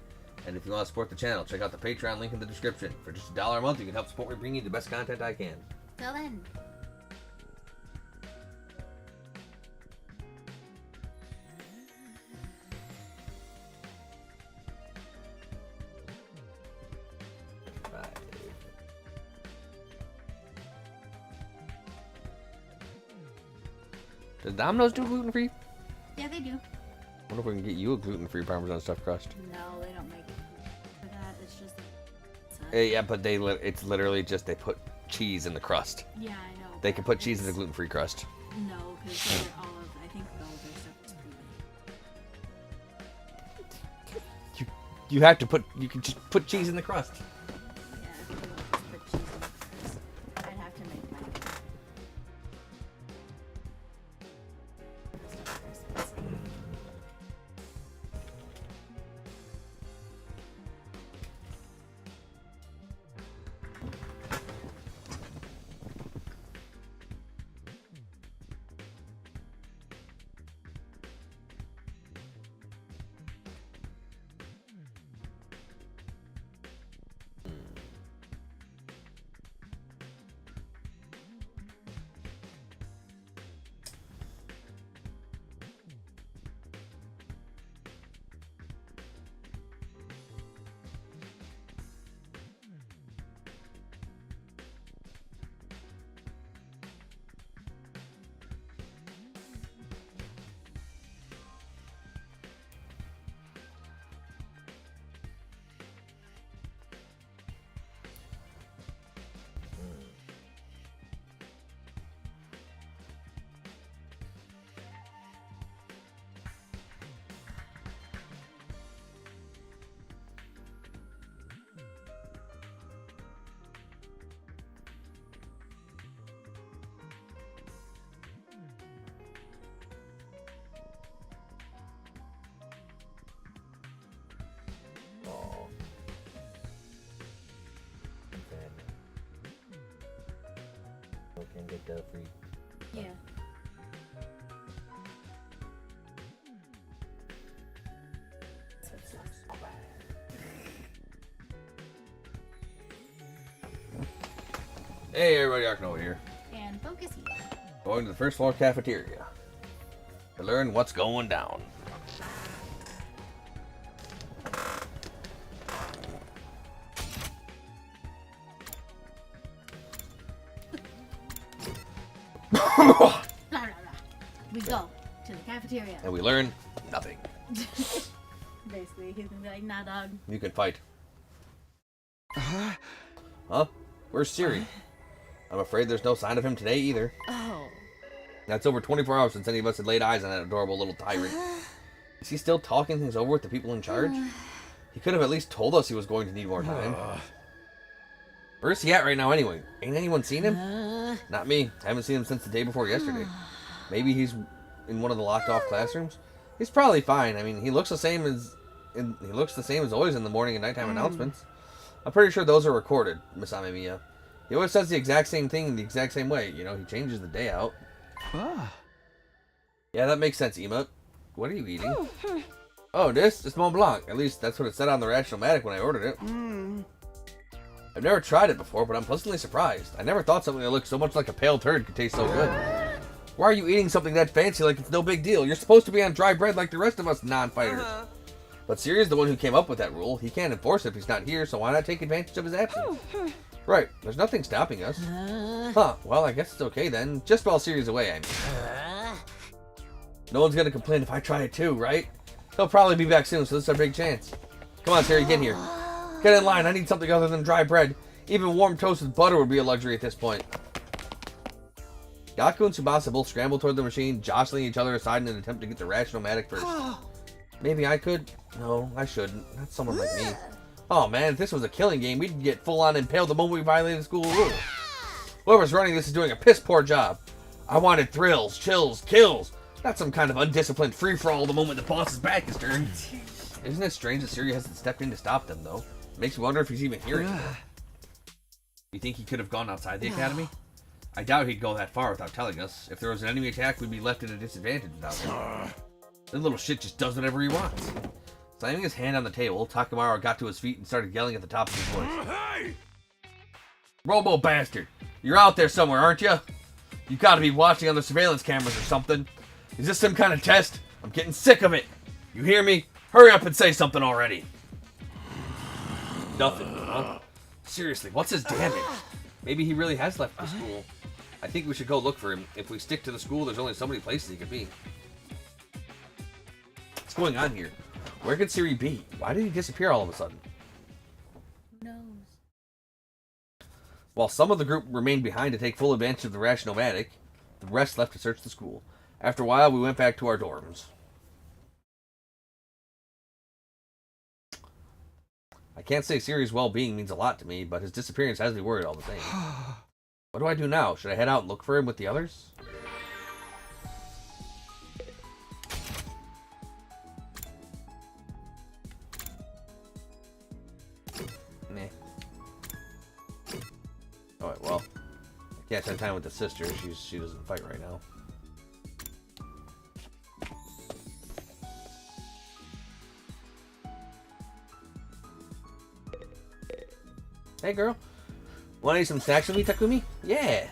and if you want to support the channel, check out the Patreon link in the description. For just $1 a month, you can help support me bringing you the best content I can. Go in. Does Domino's do gluten-free? Yeah, they do. I wonder if we can get you a gluten-free Parmesan stuffed crust. No, they don't make it for that. It's just. Yeah, but it's literally just they put cheese in the crust. Yeah, I know. They can put cheese in it's- the gluten-free crust. No, because all of. I think all of their stuff is proven. You have to put. You can just put cheese in the crust. Yeah, if you want to put cheese in the crust. I'd have to make my. Can get the free. Yeah. Hey everybody, ArkNova here. And focus here. Going to the first floor cafeteria to learn what's going down. We go. to the cafeteria. And we learn nothing. Basically, he's gonna be like, nah, dog. You can fight. Huh? Where's Siri? I'm afraid there's no sign of him today either. Oh. That's over 24 hours since any of us had laid eyes on that adorable little tyrant. Is he still talking things over with the people in charge? He could have at least told us he was going to need more time. Where's he at right now anyway? Ain't anyone seen him? Not me. I haven't seen him since the day before yesterday. Maybe he's in one of the locked off classrooms? He's probably fine. I mean, he looks the same as always in the morning and nighttime announcements. I'm pretty sure those are recorded, Miss Amemiya. He always says the exact same thing in the exact same way. You know, he changes the day out. Yeah, that makes sense, Ema. What are you eating? Oh, this? It's Mont Blanc. At least that's what it said on the Rational-Matic when I ordered it. I've never tried it before, but I'm pleasantly surprised. I never thought something that looked so much like a pale turd could taste so good. Why are you eating something that fancy like it's no big deal? You're supposed to be on dry bread like the rest of us non-fighters. But Siri's the one who came up with that rule. He can't enforce it if he's not here, so why not take advantage of his absence? Right, there's nothing stopping us. Huh, well, I guess it's okay then. Just while Siri's away, I mean. No one's gonna complain if I try it too, right? He'll probably be back soon, so this is our big chance. Come on, Siri, get here. Get in line, I need something other than dry bread. Even warm toast with butter would be a luxury at this point. Gaku and Tsubasa both scramble toward the machine, jostling each other aside in an attempt to get the Rational-Matic first. Maybe I could? No, I shouldn't. Not someone like me. Oh man, if this was a killing game, we'd get full-on impaled the moment we violated the school rule. Whoever's running this is doing a piss-poor job. I wanted thrills, chills, kills. Not some kind of undisciplined free-for-all the moment the boss's back is turned. Isn't it strange that Siri hasn't stepped in to stop them, though? Makes me wonder if he's even here anymore. You think he could have gone outside the academy? I doubt he'd go that far without telling us. If there was an enemy attack, we'd be left at a disadvantage without him. That little shit just does whatever he wants. Slamming his hand on the table, Takamaru got to his feet and started yelling at the top of his voice. Hey! Robo bastard! You're out there somewhere, aren't you? You gotta be watching on the surveillance cameras or something. Is this some kind of test? I'm getting sick of it. You hear me? Hurry up and say something already. Nothing, huh? Seriously, what's his damage? Maybe he really has left the school. I think we should go look for him. If we stick to the school, there's only so many places he could be. What's going on here? Where could Siri be? Why did he disappear all of a sudden? Who knows? While some of the group remained behind to take full advantage of the Rational-Matic, the rest left to search the school. After a while, we went back to our dorms. I can't say Siri's well-being means a lot to me, but his disappearance has me worried all the same. What do I do now? Should I head out and look for him with the others? Nah. Alright, well. I can't spend time with the sister. She doesn't fight right now. Hey girl, want to eat some snacks with me, Takumi? Yeah.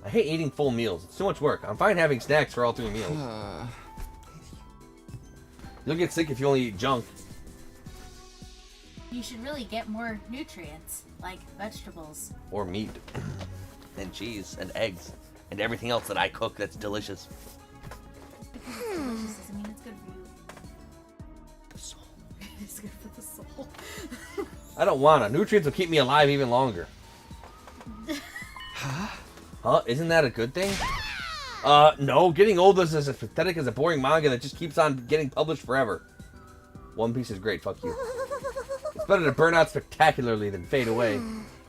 I hate eating full meals. It's too much work. I'm fine having snacks for all 3 meals. You'll get sick if you only eat junk. You should really get more nutrients, like vegetables. Or meat. And cheese. And eggs. And everything else that I cook that's delicious. Because it's delicious doesn't mean it's good for you. The soul. It's good for the soul. I don't wanna. Nutrients will keep me alive even longer. Huh? Isn't that a good thing? No. Getting old is as pathetic as a boring manga that just keeps on getting published forever. One Piece is great, fuck you. It's better to burn out spectacularly than fade away.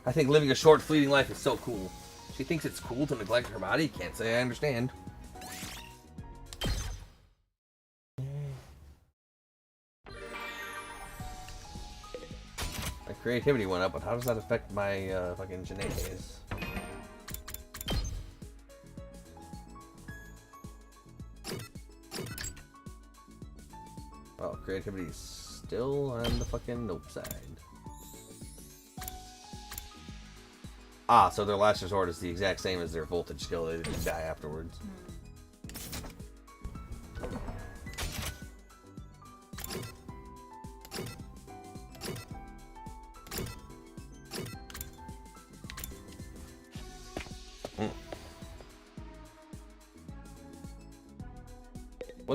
I think living a short, fleeting life is so cool. She thinks it's cool to neglect her body? Can't say I understand. My creativity went up, but how does that affect my fucking shenanigans? Oh, creativity's still on the fucking nope side. Ah, so their last resort is the exact same as their voltage skill. They didn't die afterwards.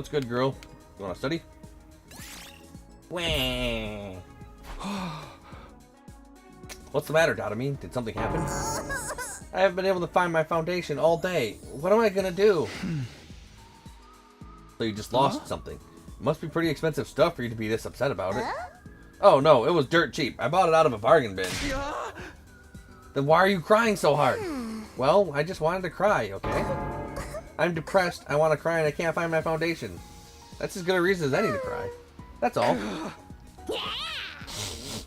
What's good, girl? You want to study? Wah. What's the matter, Dotami? Did something happen? I haven't been able to find my foundation all day. What am I gonna do? So you just lost something. It must be pretty expensive stuff for you to be this upset about it. Oh no, it was dirt cheap. I bought it out of a bargain bin. Then why are you crying so hard? Well, I just wanted to cry, okay? I'm depressed, I want to cry, and I can't find my foundation. That's as good a reason as any to cry. That's all.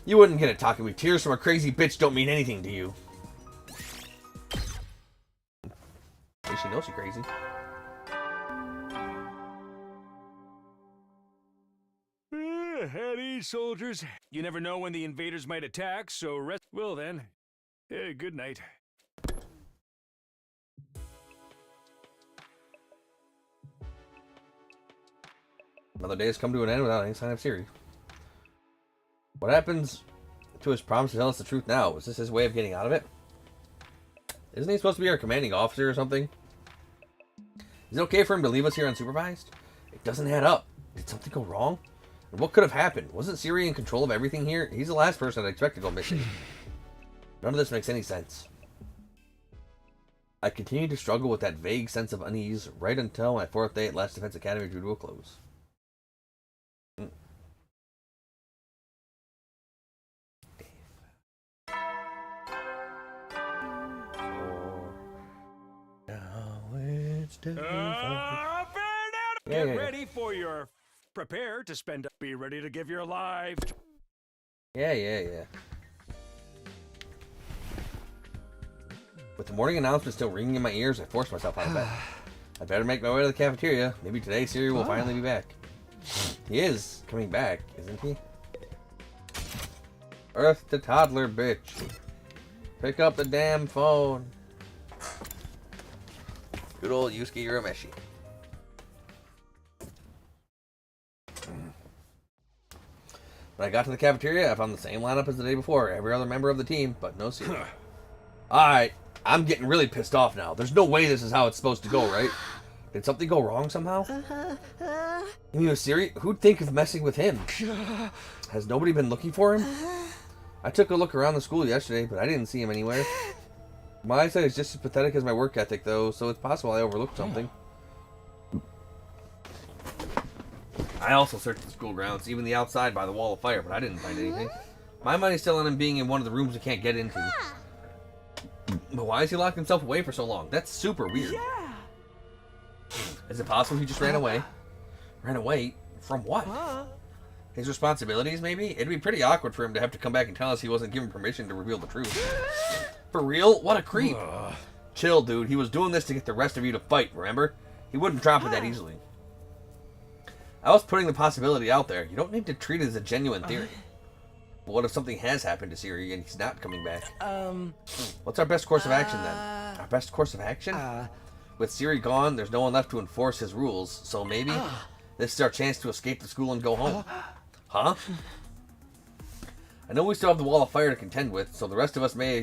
You wouldn't get it, Takumi. Tears from a crazy bitch don't mean anything to you. At least she knows she's crazy. At ease, soldiers. You never know when the invaders might attack, so rest. Well then, good night. Another day has come to an end without any sign of Siri. What happens to his promise to tell us the truth now? Is this his way of getting out of it? Isn't he supposed to be our commanding officer or something? Is it okay for him to leave us here unsupervised? It doesn't add up. Did something go wrong? And what could have happened? Wasn't Siri in control of everything here? He's the last person I'd expect to go missing. None of this makes any sense. I continued to struggle with that vague sense of unease right until my 4th day at Last Defense Academy drew to a close. Get ready for your... Prepare to spend... Be ready to give your life... Yeah. With the morning announcement still ringing in my ears, I forced myself out of bed. I better make my way to the cafeteria. Maybe today Siri will finally be back. He is coming back, isn't he? Earth to toddler, bitch. Pick up the damn phone. Good old Yusuke Urameshi. When I got to the cafeteria, I found the same lineup as the day before. Every other member of the team, but no Siri. Alright, I'm getting really pissed off now. There's no way this is how it's supposed to go, right? Did something go wrong somehow? You mean with Siri? Who'd think of messing with him? Has nobody been looking for him? I took a look around the school yesterday, but I didn't see him anywhere. My eyesight is just as pathetic as my work ethic, though, so it's possible I overlooked something. I also searched the school grounds, even the outside by the wall of fire, but I didn't find anything. My money's still on him being in one of the rooms we can't get into. But why has he locked himself away for so long? That's super weird. Is it possible he just ran away? Ran away? From what? His responsibilities, maybe? It'd be pretty awkward for him to have to come back and tell us he wasn't given permission to reveal the truth. For real? What a creep. Chill, dude. He was doing this to get the rest of you to fight, remember? He wouldn't drop it that easily. I was putting the possibility out there. You don't need to treat it as a genuine theory. But what if something has happened to Siri and he's not coming back? What's our best course of action then? Our best course of action? With Siri gone, there's no one left to enforce his rules, so maybe this is our chance to escape the school and go home. Huh? I know we still have the wall of fire to contend with, so the rest of us may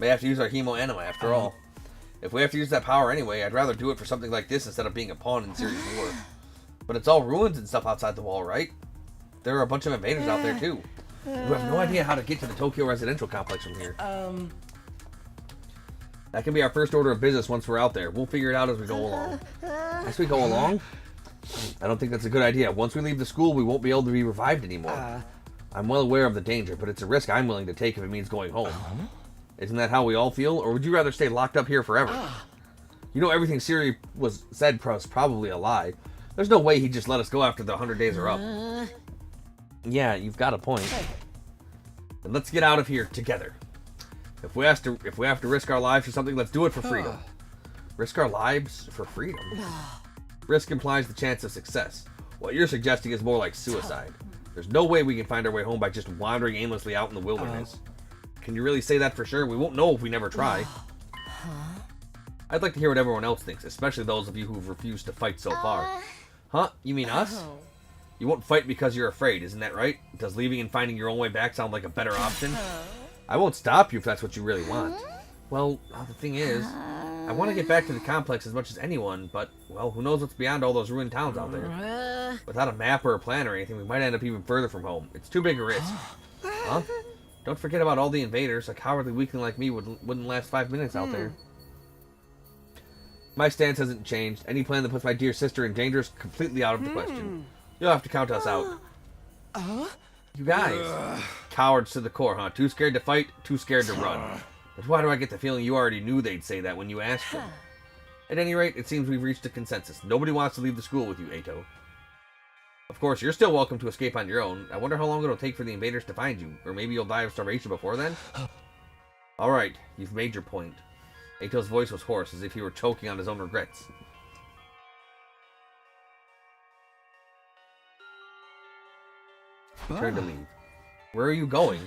have to use our hemo anima after all. If we have to use that power anyway, I'd rather do it for something like this instead of being a pawn in Siri's war. But it's all ruins and stuff outside the wall, right? There are a bunch of invaders out there too. We have no idea how to get to the Tokyo residential complex from here. That can be our first order of business once we're out there. We'll figure it out as we go along. As we go along? I don't think that's a good idea. Once we leave the school, we won't be able to be revived anymore. I'm well aware of the danger, but it's a risk I'm willing to take if it means going home. Isn't that how we all feel? Or would you rather stay locked up here forever? You know everything Siri said was probably a lie. There's no way he'd just let us go after the 100 days are up. Yeah, you've got a point. Then let's get out of here together. If we have to risk our lives for something, let's do it for freedom. Risk our lives for freedom? Risk implies the chance of success. What you're suggesting is more like suicide. There's no way we can find our way home by just wandering aimlessly out in the wilderness. Can you really say that for sure? We won't know if we never try. I'd like to hear what everyone else thinks, especially those of you who've refused to fight so far. Huh? You mean us? You won't fight because you're afraid, isn't that right? Does leaving and finding your own way back sound like a better option? I won't stop you if that's what you really want. Well, the thing is, I want to get back to the complex as much as anyone, but, well, who knows what's beyond all those ruined towns out there. Without a map or a plan or anything, we might end up even further from home. It's too big a risk. Huh? Don't forget about all the invaders. A cowardly weakling like me wouldn't last 5 minutes out there. My stance hasn't changed. Any plan that puts my dear sister in danger is completely out of the question. You'll have to count us out. You guys. Cowards to the core, huh? Too scared to fight, too scared to run. But why do I get the feeling you already knew they'd say that when you asked them? At any rate, it seems we've reached a consensus. Nobody wants to leave the school with you, Eito. Of course, you're still welcome to escape on your own. I wonder how long it'll take for the invaders to find you. Or maybe you'll die of starvation before then? Alright, you've made your point. Eito's voice was hoarse, as if he were choking on his own regrets. He turned to leave. Where are you going?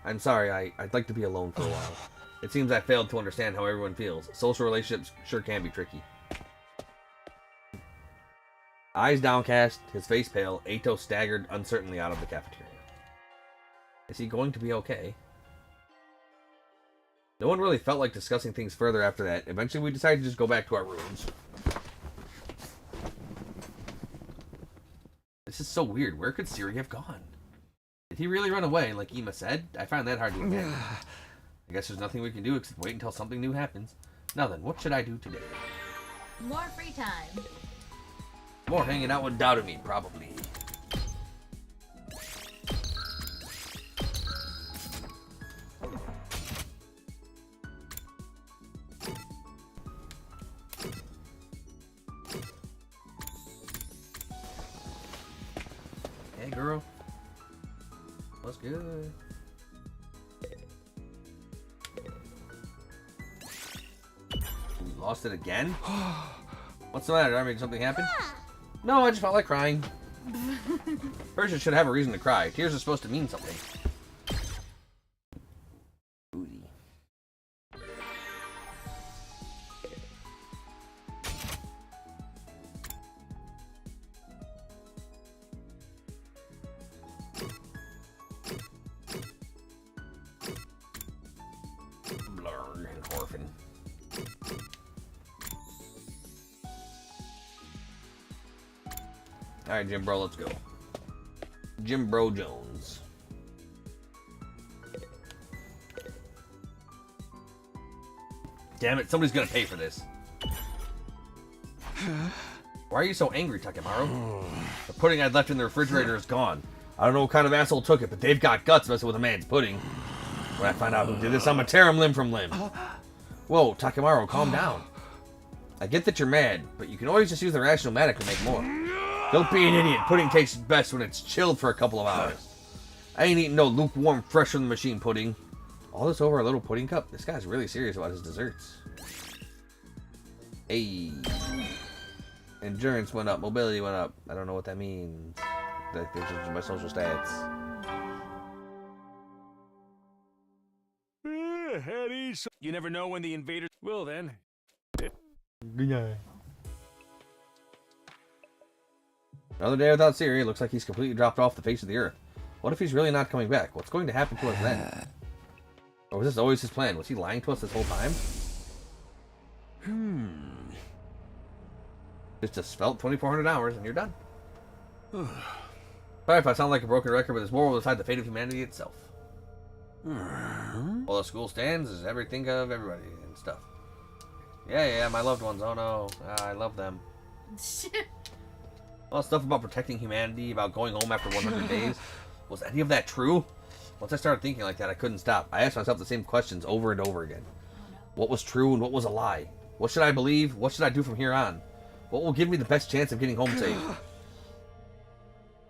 I'm sorry, I'd like to be alone for a while. It seems I failed to understand how everyone feels. Social relationships sure can be tricky. Eyes downcast, his face pale, Eito staggered uncertainly out of the cafeteria. Is he going to be okay? No one really felt like discussing things further after that. Eventually we decided to just go back to our rooms. This is so weird. Where could Siri have gone? Did he really run away, like Ima said? I find that hard to imagine. I guess there's nothing we can do except wait until something new happens. Now then, what should I do today? More free time. More hanging out with Doubtamy, probably. Hey, girl. What's good? We lost it again? What's the matter? Did I make something happen? No, I just felt like crying. Person should have a reason to cry. Tears are supposed to mean something. Booty. Blurg and Orphan. Alright, Jim Bro, let's go. Jim Bro Jones. Damn it, somebody's gonna pay for this. Why are you so angry, Takemaru? The pudding I'd left in the refrigerator is gone. I don't know what kind of asshole took it, but they've got guts messing with a man's pudding. When I find out who did this, I'm gonna tear him limb from limb. Whoa, Takemaru, calm down. I get that you're mad, but you can always just use the rational matic to make more. Don't be an idiot. Pudding tastes best when it's chilled for a couple of hours. I ain't eating no lukewarm, fresh from the machine pudding. All this over a little pudding cup? This guy's really serious about his desserts. Hey. Endurance went up. Mobility went up. I don't know what that means. That's just my social stats. You never know when the invaders will then. Yeah. Another day without Siri. Looks like he's completely dropped off the face of the earth. What if he's really not coming back? What's going to happen to us then? Or was this always his plan? Was he lying to us this whole time? It's just spelt 2,400 hours and you're done. Sorry if I sound like a broken record, but this war will decide the fate of humanity itself. Well, the school stands as everything of everybody and stuff. Yeah, my loved ones. Oh no, I love them. All stuff about protecting humanity, about going home after 100 days. Was any of that true? Once I started thinking like that, I couldn't stop. I asked myself the same questions over and over again. What was true and what was a lie? What should I believe? What should I do from here on? What will give me the best chance of getting home safe?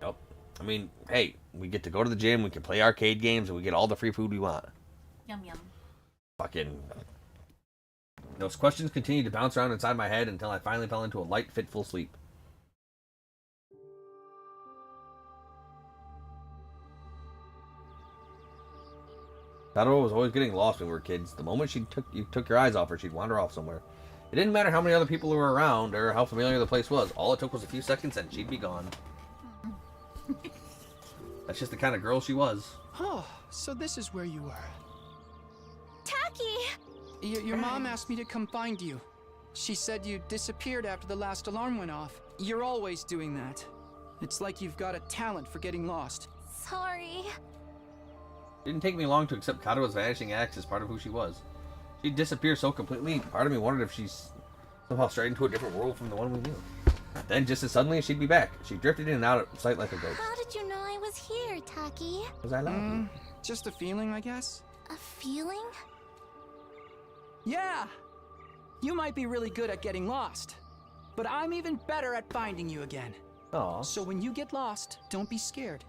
Nope. I mean, hey, we get to go to the gym, we can play arcade games, and we get all the free food we want. Yum yum. Fucking... Those questions continued to bounce around inside my head until I finally fell into a light, fitful sleep. Tadaro was always getting lost when we were kids. The moment you took your eyes off her, she'd wander off somewhere. It didn't matter how many other people were around or how familiar the place was. All it took was a few seconds and she'd be gone. That's just the kind of girl she was. Oh, so this is where you were. Taki! Your mom asked me to come find you. She said you disappeared after the last alarm went off. You're always doing that. It's like you've got a talent for getting lost. Sorry. Didn't take me long to accept Kado's vanishing acts as part of who she was. She'd disappear so completely, part of me wondered if she's somehow strayed into a different world from the one we knew. Then, just as suddenly, she'd be back. She drifted in and out of sight like a ghost. How did you know I was here, Taki? Was I love you? Just a feeling, I guess. A feeling? Yeah! You might be really good at getting lost, but I'm even better at finding you again. Aw. So when you get lost, don't be scared.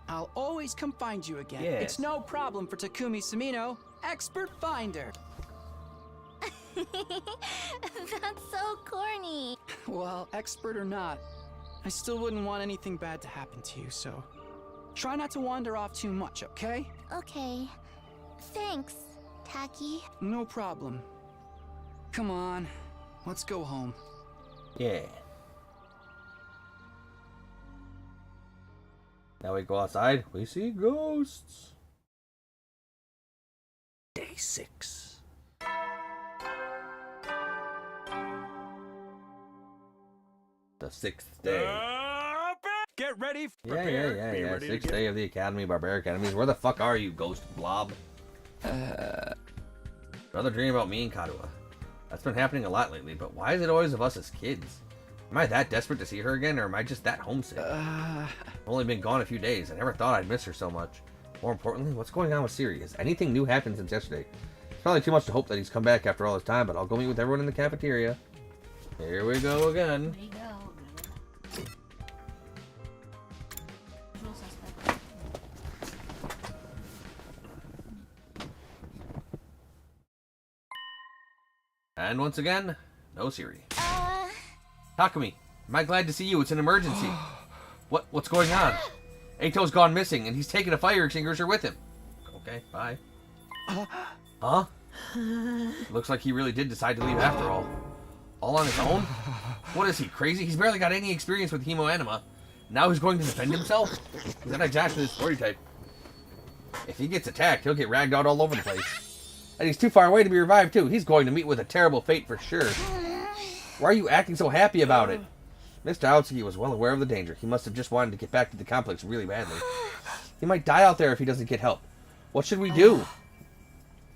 I'll always come find you again. Yes. It's no problem for Takumi Samino, expert finder. That's so corny. Well, expert or not, I still wouldn't want anything bad to happen to you, so try not to wander off too much, okay? Okay. Thanks, Taki. No problem. Come on, let's go home. Yeah. Now we go outside, we see ghosts. Day 6. The 6th day. Get ready. Yeah. Be ready to 6th get- day of the Academy, Barbaric Enemies. Where the fuck are you, ghost blob? Another dream about me and Kadoa. That's been happening a lot lately, but why is it always of us as kids? Am I that desperate to see her again, or am I just that homesick? I've only been gone a few days. I never thought I'd miss her so much. More importantly, what's going on with Siri? Has anything new happened since yesterday? It's probably too much to hope that he's come back after all this time, but I'll go meet with everyone in the cafeteria. Here we go again. There you go. Usual suspect. And once again, no Siri. Takumi, am I glad to see you? It's an emergency. What's going on? Eito's gone missing, and he's taken a fire extinguisher with him. Okay, bye. Huh? Looks like he really did decide to leave after all. All on his own? What is he, crazy? He's barely got any experience with hemoanima. Now he's going to defend himself? He's not exactly the sporty type. If he gets attacked, he'll get ragged out all over the place. And he's too far away to be revived, too. He's going to meet with a terrible fate for sure. Why are you acting so happy about it? Mr. Aotsuki was well aware of the danger. He must have just wanted to get back to the complex really badly. He might die out there if he doesn't get help. What should we do?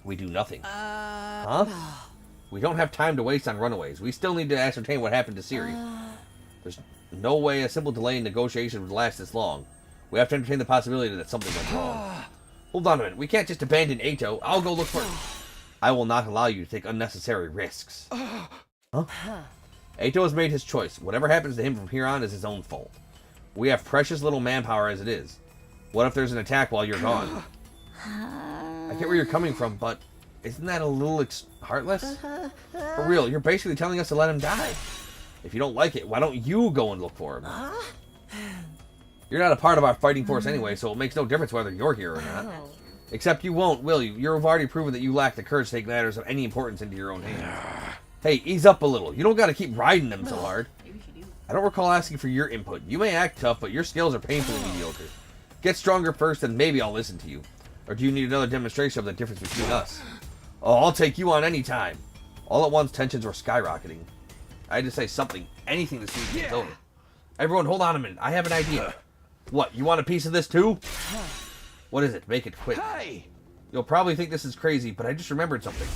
We do nothing. Huh? We don't have time to waste on runaways. We still need to ascertain what happened to Siri. There's no way a simple delay in negotiation would last this long. We have to entertain the possibility that something went wrong. Hold on a minute. We can't just abandon Eito. I'll go look for... I will not allow you to take unnecessary risks. Huh? Eito has made his choice. Whatever happens to him from here on is his own fault. We have precious little manpower as it is. What if there's an attack while you're gone? I get where you're coming from, but isn't that a little heartless? For real, you're basically telling us to let him die. If you don't like it, why don't you go and look for him? You're not a part of our fighting force anyway, so it makes no difference whether you're here or not. Except you won't, will you? You've already proven that you lack the courage to take matters of any importance into your own hands. Hey, ease up a little. You don't gotta keep riding them so hard. I don't recall asking for your input. You may act tough, but your skills are painfully mediocre. Get stronger first, and maybe I'll listen to you. Or do you need another demonstration of the difference between us? Oh, I'll take you on any time. All at once, tensions were skyrocketing. I had to say something, anything to smooth things over. Everyone, hold on a minute. I have an idea. What, you want a piece of this too? What is it? Make it quick. Hey! You'll probably think this is crazy, but I just remembered something.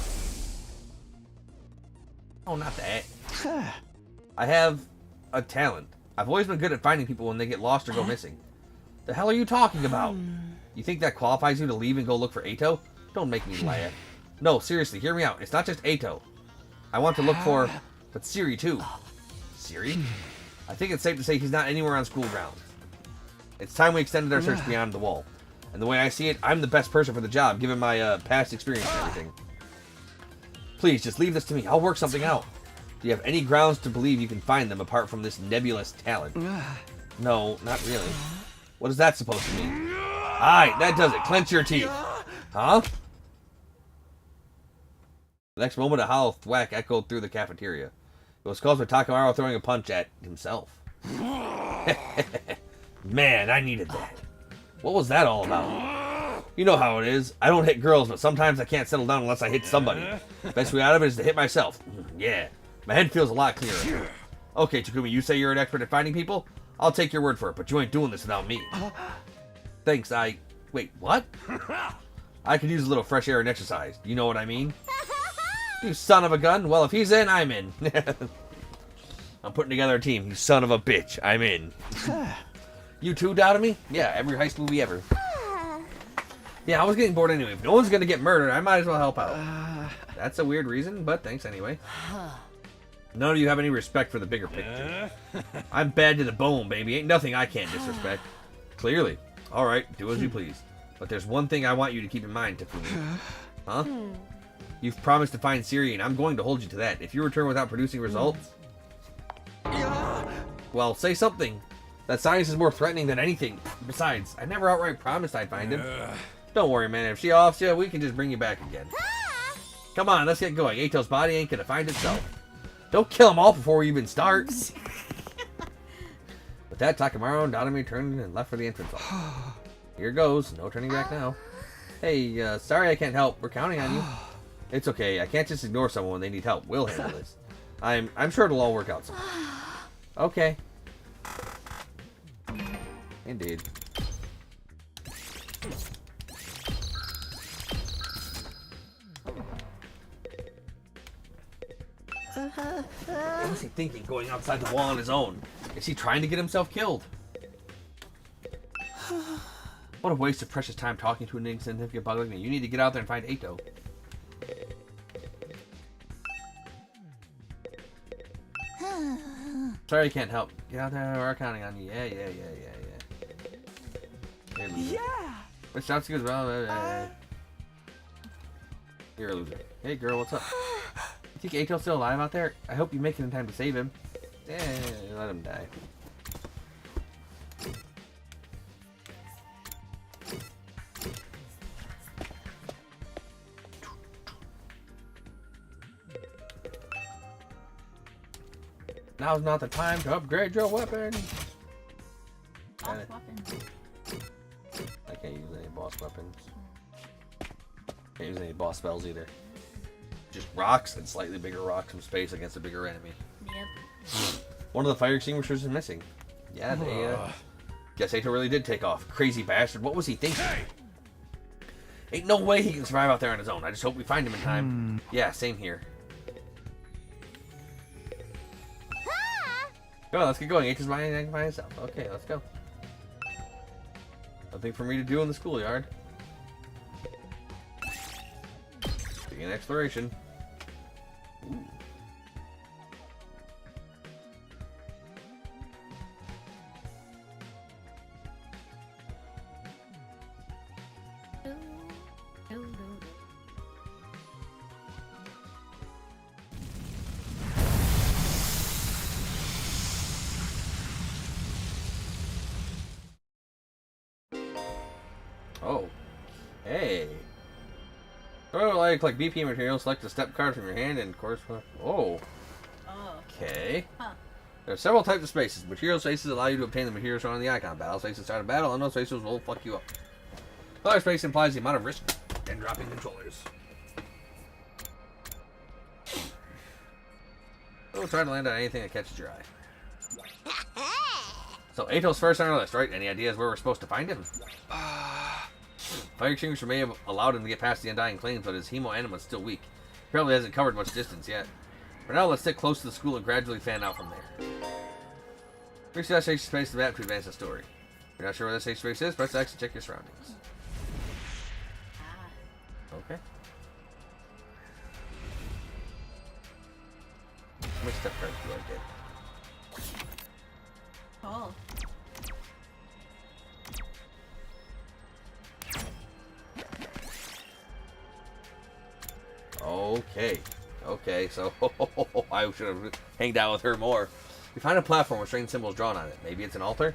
Oh, not that. I have a talent. I've always been good at finding people when they get lost or go missing. The hell are you talking about? You think that qualifies you to leave and go look for Eito? Don't make me laugh. No, seriously, hear me out. It's not just Eito. I want to look for... but Siri, too. Siri? I think it's safe to say he's not anywhere on school grounds. It's time we extended our search beyond the wall. And the way I see it, I'm the best person for the job, given my past experience and everything. Please, just leave this to me. I'll work something out. Do you have any grounds to believe you can find them apart from this nebulous talent? No, not really. What is that supposed to mean? Alright, that does it. Clench your teeth. Huh? The next moment, a hollow thwack echoed through the cafeteria. It was caused by Takamaru throwing a punch at himself. Man, I needed that. What was that all about? You know how it is. I don't hit girls, but sometimes I can't settle down unless I hit somebody. Best way out of it is to hit myself. Yeah, my head feels a lot clearer. Okay, Takumi, you say you're an expert at finding people? I'll take your word for it, but you ain't doing this without me. Thanks, Wait, what? I could use a little fresh air and exercise. Do you know what I mean? You son of a gun. Well, if he's in, I'm in. I'm putting together a team. You son of a bitch. I'm in. You too doubted me? Yeah, every heist movie ever. Yeah, I was getting bored anyway. If no one's gonna get murdered, I might as well help out. That's a weird reason, but thanks anyway. None of you have any respect for the bigger picture. I'm bad to the bone, baby. Ain't nothing I can't disrespect. Clearly. Alright, do as you please. But there's one thing I want you to keep in mind, Takumi. Huh? You've promised to find Siri, and I'm going to hold you to that. If you return without producing results... Well, say something. That science is more threatening than anything. Besides, I never outright promised I'd find him. Don't worry, man. If she offs you, we can just bring you back again. Come on, let's get going. Ato's body ain't gonna find itself. Don't kill them all before we even start. With that, Takamaru and Dadame turned and left for the entrance hall. Here goes. No turning back now. Hey, sorry I can't help. We're counting on you. It's okay. I can't just ignore someone when they need help. We'll handle this. I'm sure it'll all work out somehow. Okay. Indeed. What was he thinking going outside the wall on his own? Is he trying to get himself killed? What a waste of precious time talking to an insignificant bug like me. You need to get out there and find Ato. Sorry I can't help. Get out there, we're counting on you. Yeah. Yeah! But shouts goes well. You're a loser. Hey girl, what's up? You think Ato's still alive out there? I hope you make it in time to save him. Let him die. Now's not the time to upgrade your weapon. Boss weapon. I can't use any boss weapons. Can't use any boss spells either. Just rocks and slightly bigger rocks from space against a bigger enemy. Yep. One of the fire extinguishers is missing. Yeah, they, guess Ato really did take off. Crazy bastard. What was he thinking? Ain't no way he can survive out there on his own. I just hope we find him in time. Yeah, same here. Go on, let's get going. Ato's buying anything by himself. Okay, let's go. Nothing for me to do in the schoolyard. Begin exploration. Ooh. Oh, hey. Oh, like BP material, select a step card from your hand and of course, oh. Okay. Huh. There are several types of spaces. Material spaces allow you to obtain the materials shown on the icon. Battle spaces start a battle, and those spaces will fuck you up. Color space implies the amount of risk and dropping controllers. We'll try to land on anything that catches your eye. So, Ato's first on our list, right? Any ideas where we're supposed to find him? Fire extinguisher may have allowed him to get past the Undying Flames, but his hemo anima is still weak. He probably hasn't covered much distance yet. For now, let's stick close to the school and gradually fan out from there. Reach that safe space to the map to advance the story. If you're not sure where that safe space is, press X to check your surroundings. Okay. How many step cards do I get? Cool. Okay, so I should have hanged out with her more. We find a platform with strange symbols drawn on it. Maybe it's an altar?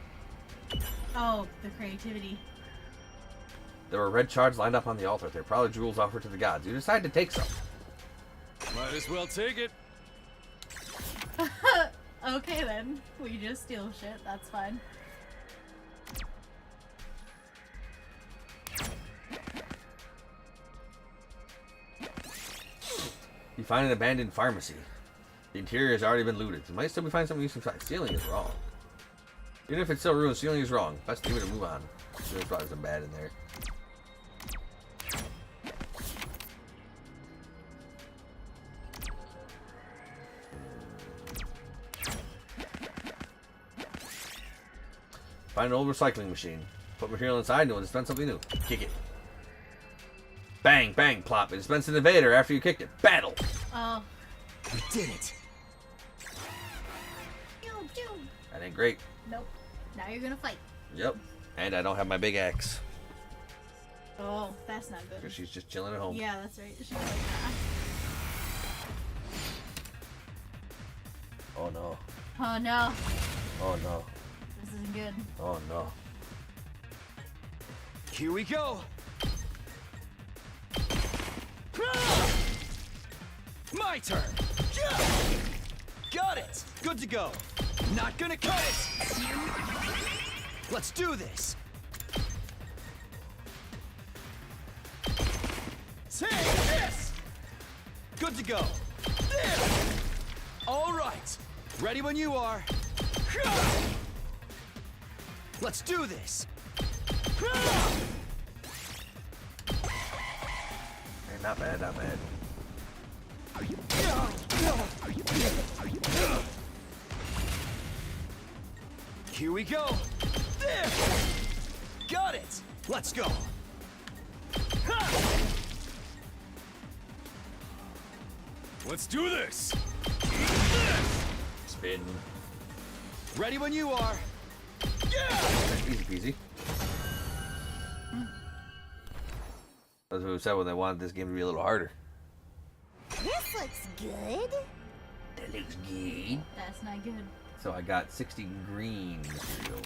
Oh, the creativity. There were red shards lined up on the altar. They're probably jewels offered to the gods. You decide to take some. Might as well take it. Okay then. We just steal shit. That's fine. find an abandoned pharmacy. The interior has already been looted. You might still be finding something useful inside. Stealing is wrong. Even if it's still ruined, stealing is wrong. Best leave it and move on. There's probably some bad in there. Find an old recycling machine. Put material inside and it will dispense something new. Kick it. Bang, bang, plop. It dispensed an invader after you kicked it. Battle! Oh. We did it. Pew, pew. That ain't great. Nope. Now you're gonna fight. Yep. And I don't have my big axe. Oh, that's not good. Because she's just chilling at home. Yeah, that's right. She's like, nah. Oh no. Oh no. Oh no. This isn't good. Oh no. Here we go. My turn. Got it. Good to go. Not gonna cut it. Let's do this. Take this. Good to go. There. All right. Ready when you are. Let's do this. Hey, not bad, not bad. Here we go. There. Got it. Let's go. Let's do this. Spin. Ready when you are. Easy peasy. That's what we said when they wanted this game to be a little harder. This looks good. That looks good. That's not good. So I got 60 green material.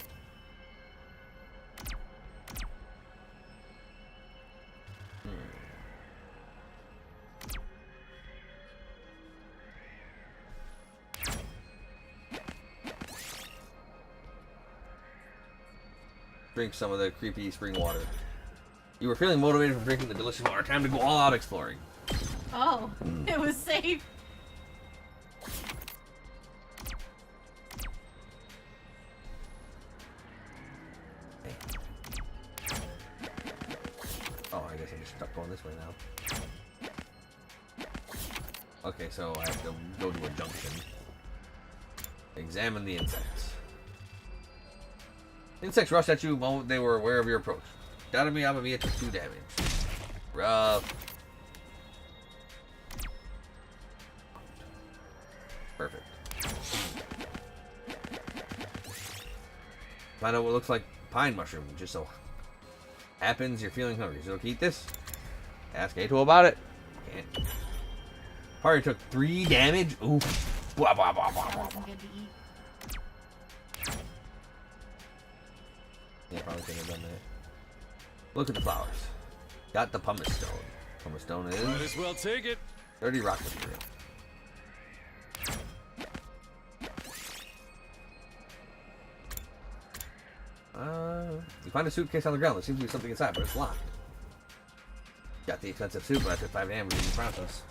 Drink some of the creepy spring water. You were feeling motivated from drinking the delicious water. Time to go all out exploring. Oh, it was safe. Oh, I guess I'm just stuck going this way now. Okay, so I have to go to a junction. Examine the insects. Insects rushed at you the moment they were aware of your approach. Doubted me, Amamiya took 2 damage. Rough. Perfect. Find out what looks like pine mushroom. Just so happens you're feeling hungry. So eat this. Ask Ato about it. Can't. Party took 3 damage. Oof. Blah, blah, blah, blah, That blah, wasn't blah. good to eat. Yeah, probably could have done that. Look at the flowers. Got the pumice stone. Pumice stone Might is as well take it. 30 rock material. You find a suitcase on the ground. There seems to be something inside, but it's locked. Got the expensive suit, but I took 5 damage in the process.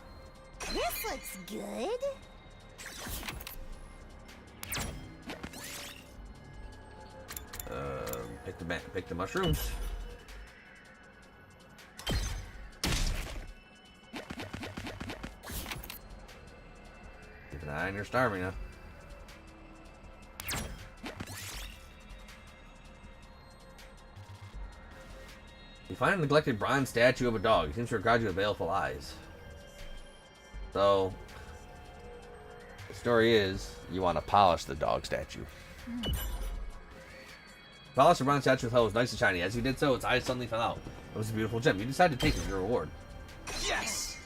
This looks good. Pick the mushrooms. Keep an eye on your stamina. You find a neglected bronze statue of a dog. It seems to regard you with baleful eyes. So, the story is, you want to polish the dog statue. Polish the bronze statue until it was nice and shiny. As you did so, its eyes suddenly fell out. It was a beautiful gem. You decided to take it as your reward. Yes.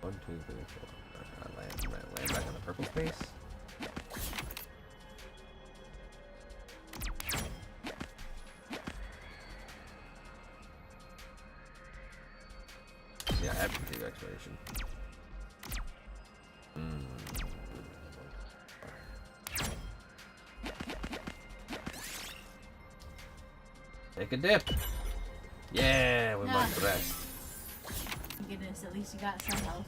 1, 2, 3, 4. Land back on the purple space. Yeah, I have to continue exploration. Take a dip. Yeah, we must rest. goodness, at least you got some health.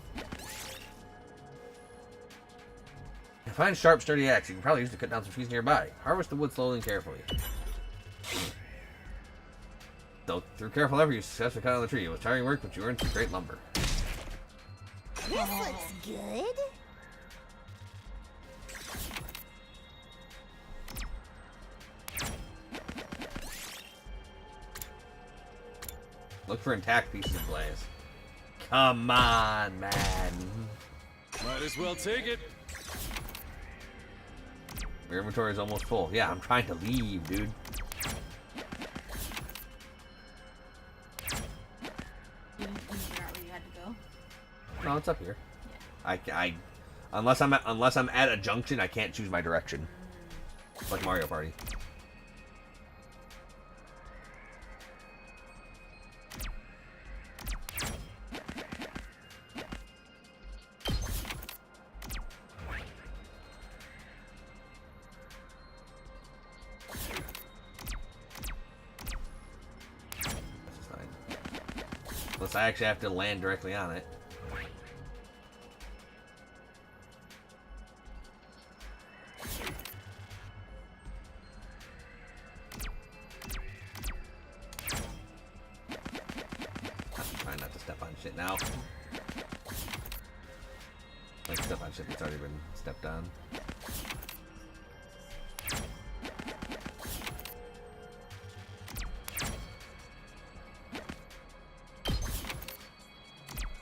Find sharp, sturdy axe. You can probably use to cut down some trees nearby. Harvest the wood slowly and carefully. Though through careful effort, you successfully cut down the tree. It was tiring work, but you earned some great lumber. This looks good. Look for intact pieces of glass. Come on, man. Might as well take it. Your inventory is almost full. Yeah, I'm trying to leave, dude. You didn't figure out where you had to go. No, it's up here. Unless I'm at a junction, I can't choose my direction. It's like Mario Party. Unless I actually have to land directly on it. I'm trying not to step on shit now. Like step on shit that's already been stepped on.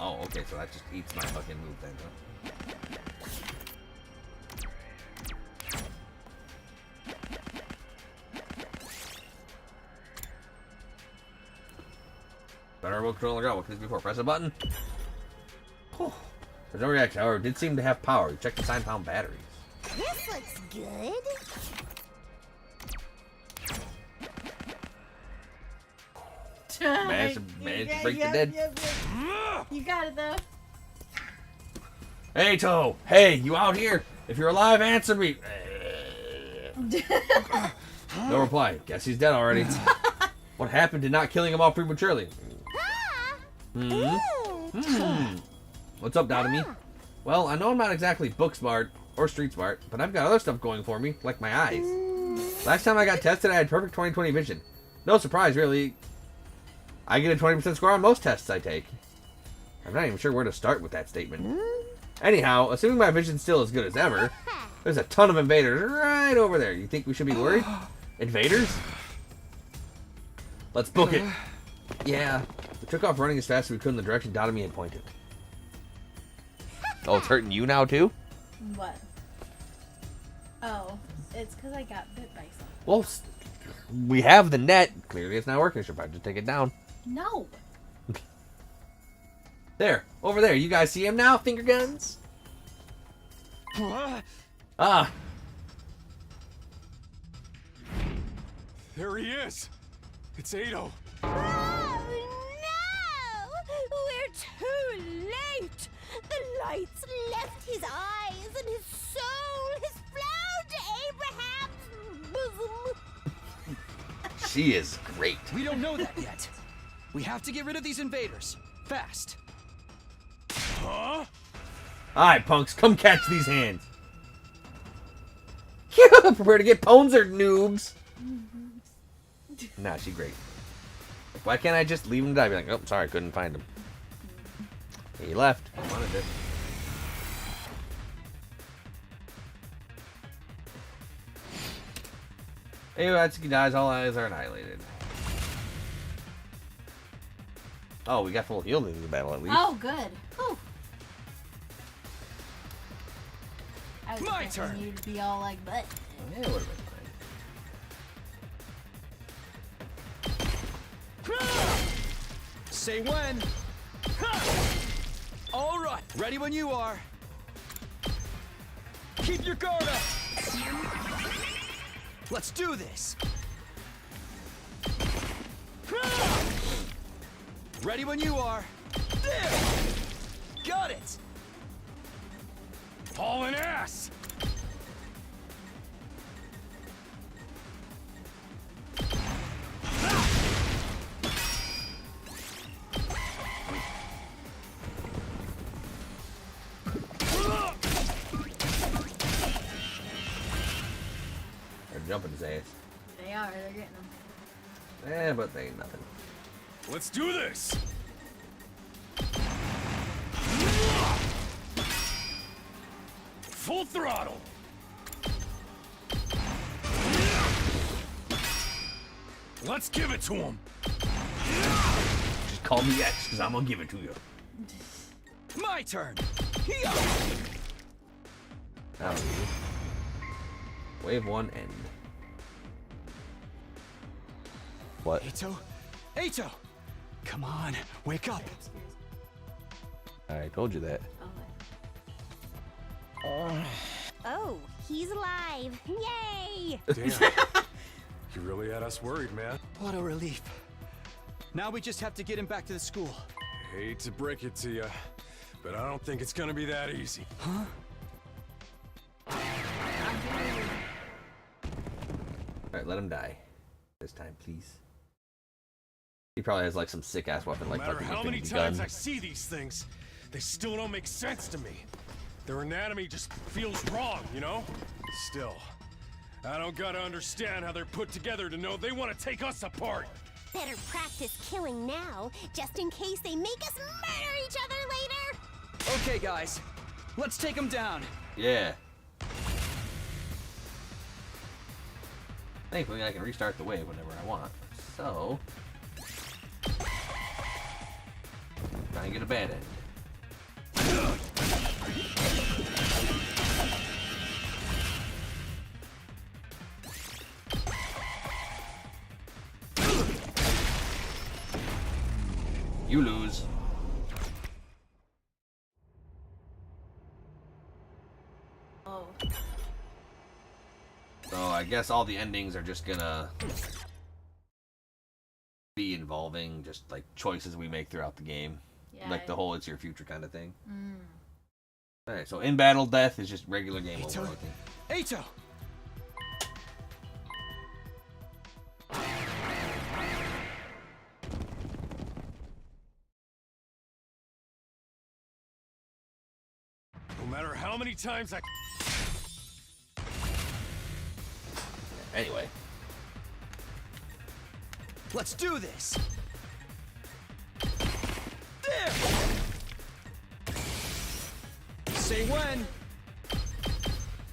Oh, okay, so that just eats my fucking move then, huh? Better remote control on the ground. What could this be for? Press a button. Whew. There's no reaction, however, it did seem to have power. You checked the 9-pound batteries. This looks good. Managed to break the dead. You got it though. Hey, Toe! Hey, you out here? If you're alive, answer me! No reply. Guess he's dead already. What happened to not killing him off prematurely? What's up, Dotomy? Well, I know I'm not exactly book smart or street smart, but I've got other stuff going for me, like my eyes. Last time I got tested, I had perfect 20/20 vision. No surprise, really. I get a 20% score on most tests I take. I'm not even sure where to start with that statement. Anyhow, assuming my vision's still as good as ever, there's a ton of invaders right over there. You think we should be worried? Invaders? Let's book it. Yeah. We took off running as fast as we could in the direction Dotomy had pointed. Oh, it's hurting you now, too? What? Oh, it's because I got bit by something. Well, we have the net. Clearly it's not working. Should probably just take it down. No. There. Over there. You guys see him now? Finger guns? What? Ah. There he is. It's Ado. Oh no! We're too late! The lights left his eyes and his soul has flown to Abraham's bosom. She is great. We don't know that yet. We have to get rid of these invaders. Fast. Huh? Alright, punks. Come catch these hands. Prepare to get pouncer, noobs. Nah, she's great. Why can't I just leave him to die? Be like, oh, sorry, couldn't find him. He left. I wanted it. Hey, Atsuki dies. All eyes are annihilated. Oh, we got full healed in the battle at least. Oh, good. Whew. I was My expecting turn. you to be all like, but Yeah, it would have been Say when. All right. Ready when you are. Keep your guard up. Let's do this. Ready when you are. There. Got it. Hauling ass. jumping his ass. They are. They're getting them. Eh, but they ain't nothing. Let's do this! Full throttle! Let's give it to him! Just call me X, because I'm going to give it to you. My turn. That'll be Wave 1 end. What? Ato, Ato, come on, wake up. I told you that. Oh, he's alive. Yay! Damn. You really had us worried, man. What a relief. Now we just have to get him back to the school. Hate to break it to you, but I don't think it's gonna be that easy. Huh? Alright, let him die. This time, please. He probably has like some sick ass weapon, No like matter fucking how many infinity times gun. I see these things, they still don't make sense to me. Their anatomy just feels wrong, you know? Still, I don't gotta understand how they're put together to know they want to take us apart. Better practice killing now, just in case they make us murder each other later. Okay, guys, let's take him down. Yeah. Thankfully, I can restart the wave whenever I want. So, try and get a bad end. You lose. Oh. So I guess all the endings are just gonna be involving just like choices we make throughout the game. Yeah. Like the whole it's your future kind of thing. Alright, so in battle death is just regular game over, I think. Ato! No matter how many times I... Anyway. Let's do this! There! Say when!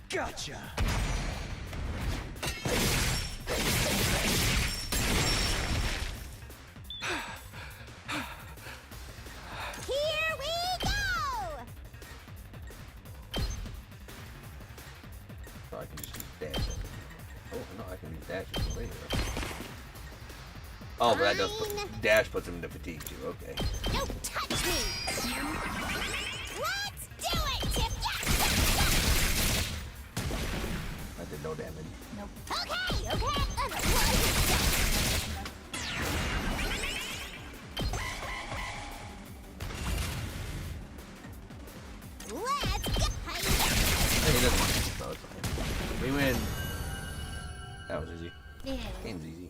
Gotcha! Here we go! So I can just use dash. Oh no, I can use dash later. Oh, but that does put, dash puts him into fatigue too. Okay. Don't touch me! Let's do it, Tip! I did no damage. Nope. Okay, okay. Let's go! Hey, he doesn't want to, so it's fine. We win. That was easy. Yeah. Game's easy.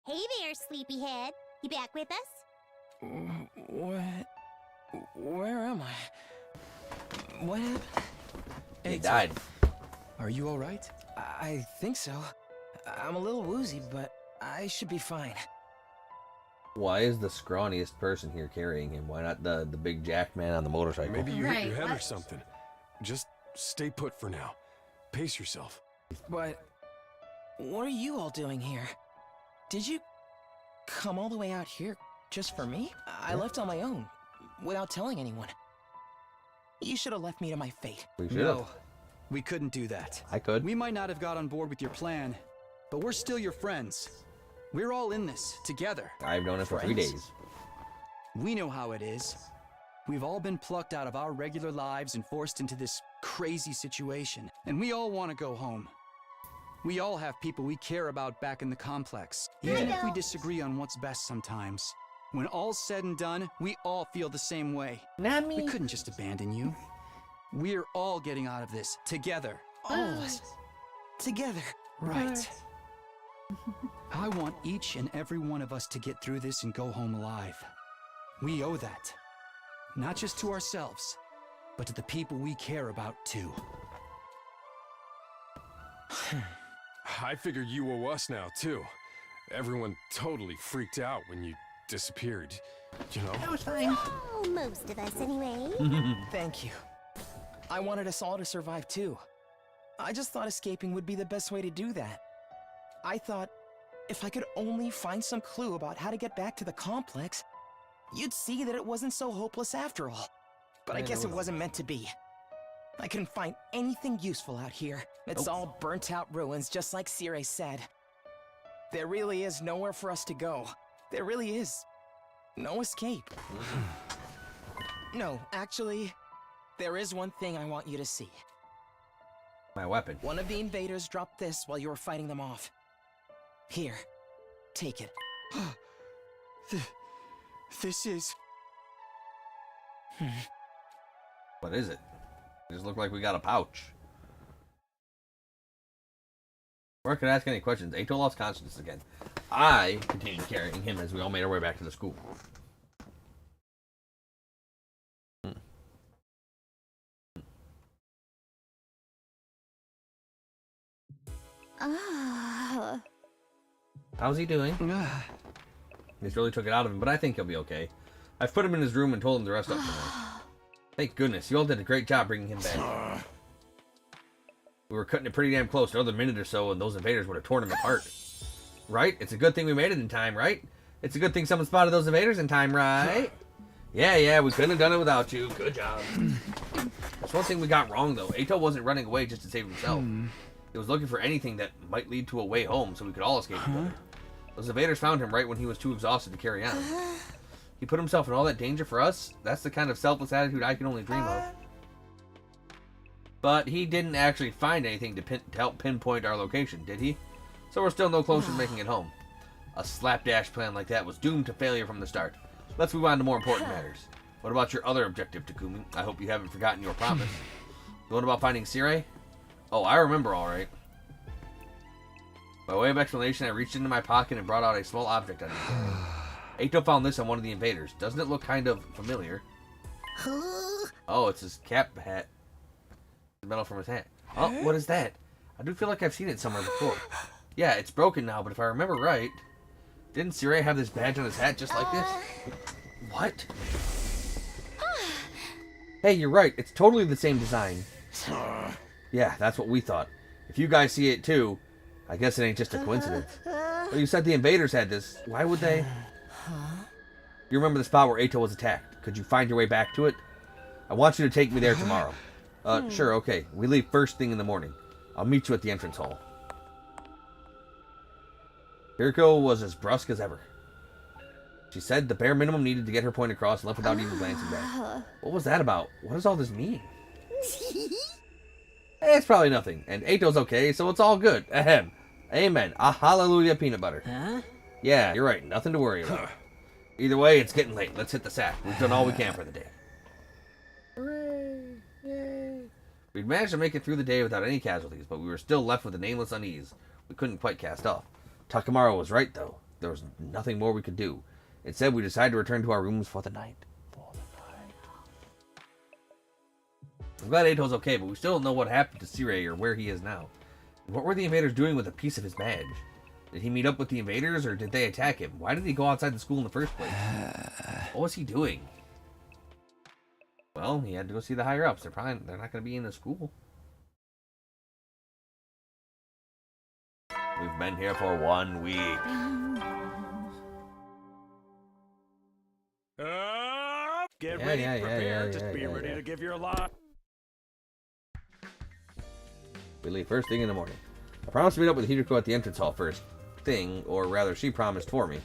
Hey there, sleepyhead. You back with us? What? Where am I? What happened? He died. Are you alright? I think so. I'm a little woozy, but I should be fine. Why is the scrawniest person here carrying him? Why not the big jack man on the motorcycle? Maybe you hit your Right, head or what? something. Just stay put for now. Pace yourself. But what are you all doing here? Did you come all the way out here just for me? I left on my own, without telling anyone. You should have left me to my fate. We should No, have. we couldn't do that. I could. We might not have got on board with your plan, but we're still your friends. We're all in this, together. I've known it for 3 Friends. days. We know how it is. We've all been plucked out of our regular lives and forced into this crazy situation. And we all want to go home. We all have people we care about back in the complex. Even if we disagree on what's best sometimes. When all's said and done, we all feel the same way. Not We couldn't just abandon you. We're all getting out of this, together. All of us. Together. Right. I want each and every one of us to get through this and go home alive. We owe that. Not just to ourselves, but to the people we care about too. I figure you owe us now, too. Everyone totally freaked out when you disappeared, you know? That was fine. Oh, most of us anyway. Thank you. I wanted us all to survive too. I just thought escaping would be the best way to do that. I thought if I could only find some clue about how to get back to the complex, you'd see that it wasn't so hopeless after all. But I guess it wasn't meant to be. I couldn't find anything useful out here. It's all burnt out ruins, just like Sire said. There really is nowhere for us to go. There really is no escape. No, actually, there is one thing I want you to see. My weapon. One of the invaders dropped this while you were fighting them off. Here, take it. This is... What is it? It just looked like we got a pouch. Or I could ask any questions. Ato lost consciousness again. I continued carrying him as we all made our way back to the school. How's he doing? He's really took it out of him, but I think he'll be okay. I've put him in his room and told him to rest up tonight. Thank goodness. You all did a great job bringing him back. We were cutting it pretty damn close. Another minute or so and those invaders would have torn him apart. Right? It's a good thing we made it in time, right? It's a good thing someone spotted those invaders in time, right? Yeah, we couldn't have done it without you. Good job. That's one thing we got wrong, though. Ato wasn't running away just to save himself. He was looking for anything that might lead to a way home so we could all escape together. Those invaders found him right when he was too exhausted to carry on. He put himself in all that danger for us? That's the kind of selfless attitude I can only dream of. But he didn't actually find anything to help pinpoint our location, did he? So we're still no closer to making it home. A slapdash plan like that was doomed to failure from the start. Let's move on to more important matters. What about your other objective, Takumi? I hope you haven't forgotten your promise. The one about finding Sire? Oh, I remember all right. By way of explanation, I reached into my pocket and brought out a small object on it. Ato found this on one of the invaders. Doesn't it look kind of familiar? Oh, it's his cap hat. The metal from his hat. Oh, what is that? I do feel like I've seen it somewhere before. Yeah, it's broken now, but if I remember right, didn't Sire have this badge on his hat just like this? What? Hey, you're right. It's totally the same design. Yeah, that's what we thought. If you guys see it too, I guess it ain't just a coincidence. Well, you said the invaders had this. Why would they? You remember the spot where Ato was attacked. Could you find your way back to it? I want you to take me there tomorrow. Sure, okay. We leave first thing in the morning. I'll meet you at the entrance hall. Hiriko was as brusque as ever. She said the bare minimum needed to get her point across and left without even glancing back. What was that about? What does all this mean? It's probably nothing. And Ato's okay, so it's all good. Ahem. Amen. A hallelujah peanut butter. Huh? Yeah, you're right. Nothing to worry about. Either way, it's getting late. Let's hit the sack. We've done all we can for the day. Hooray! Yay! We'd managed to make it through the day without any casualties, but we were still left with a nameless unease we couldn't quite cast off. Takamaru was right, though. There was nothing more we could do. Instead, we decided to return to our rooms for the night. I'm glad Ato's okay, but we still don't know what happened to Sire or where he is now. What were the invaders doing with a piece of his badge? Did he meet up with the invaders, or did they attack him? Why did he go outside the school in the first place? What was he doing? Well, he had to go see the higher-ups. They're not going to be in the school. We've been here for 1 week. Get ready, prepare, just be ready to give your lot. We leave first thing in the morning. I promised to meet up with Hiriko at the entrance hall first thing, or rather she promised for me.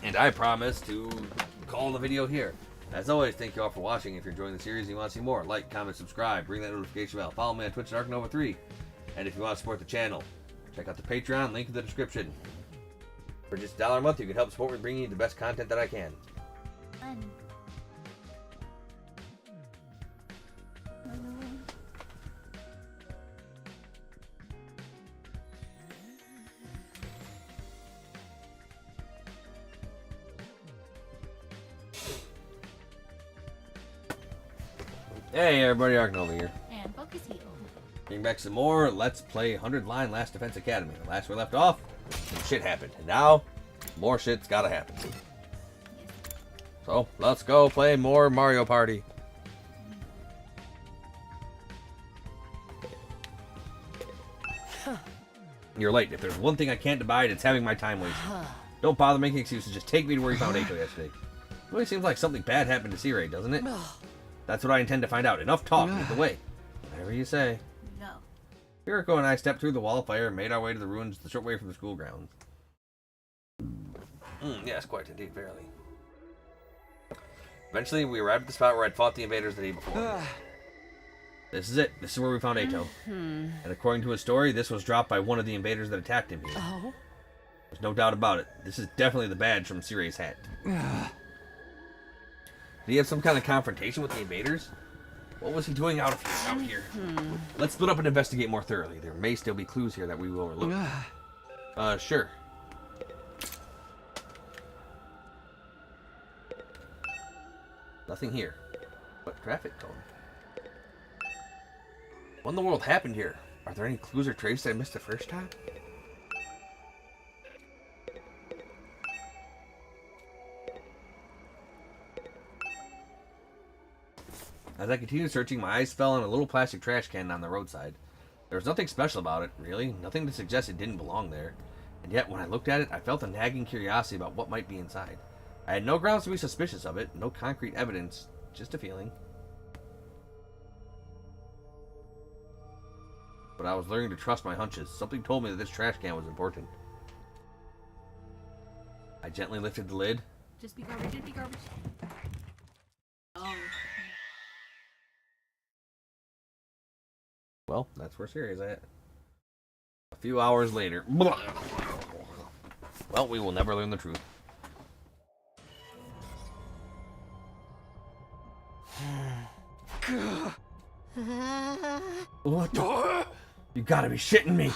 And I promised to call the video here. As always, thank you all for watching. If you're enjoying the series and you want to see more, like, comment, subscribe, ring that notification bell. Follow me on Twitch at ArkNova3. And if you want to support the channel, check out the Patreon, link in the description. For just $1 a month, you can help support me bringing you the best content that I can. Fun. Hey everybody, Arknova here. And focus heal. Bring back some more Let's Play 100 Line Last Defense Academy. The last we left off, some shit happened. And now, more shit's gotta happen. So, let's go play more Mario Party. You're late. If there's one thing I can't abide, it's having my time wasted. Don't bother making excuses. Just take me to where you found Eito yesterday. It really seems like something bad happened to Sirei, doesn't it? That's what I intend to find out. Enough talk. Lead the way. Whatever you say. Go. Hiriko and I stepped through the wall of fire and made our way to the ruins the short way from the school grounds. Yes, quite indeed, verily. Eventually, we arrived at the spot where I'd fought the invaders the day before. This is it. This is where we found Eito. And according to his story, this was dropped by one of the invaders that attacked him here. Oh? There's no doubt about it. This is definitely the badge from Sirei's hat. Did he have some kind of confrontation with the invaders? What was he doing out here? Let's split up and investigate more thoroughly. There may still be clues here that we will overlook. Sure. Nothing here. But traffic cone. What in the world happened here? Are there any clues or traces I missed the first time? As I continued searching, my eyes fell on a little plastic trash can on the roadside. There was nothing special about it, really. Nothing to suggest it didn't belong there. And yet, when I looked at it, I felt a nagging curiosity about what might be inside. I had no grounds to be suspicious of it, no concrete evidence, just a feeling. But I was learning to trust my hunches. Something told me that this trash can was important. I gently lifted the lid. Just be garbage, just be garbage. Oh. Well, that's where Siri's at. A few hours later. Well, we will never learn the truth. What the? You gotta be shitting me.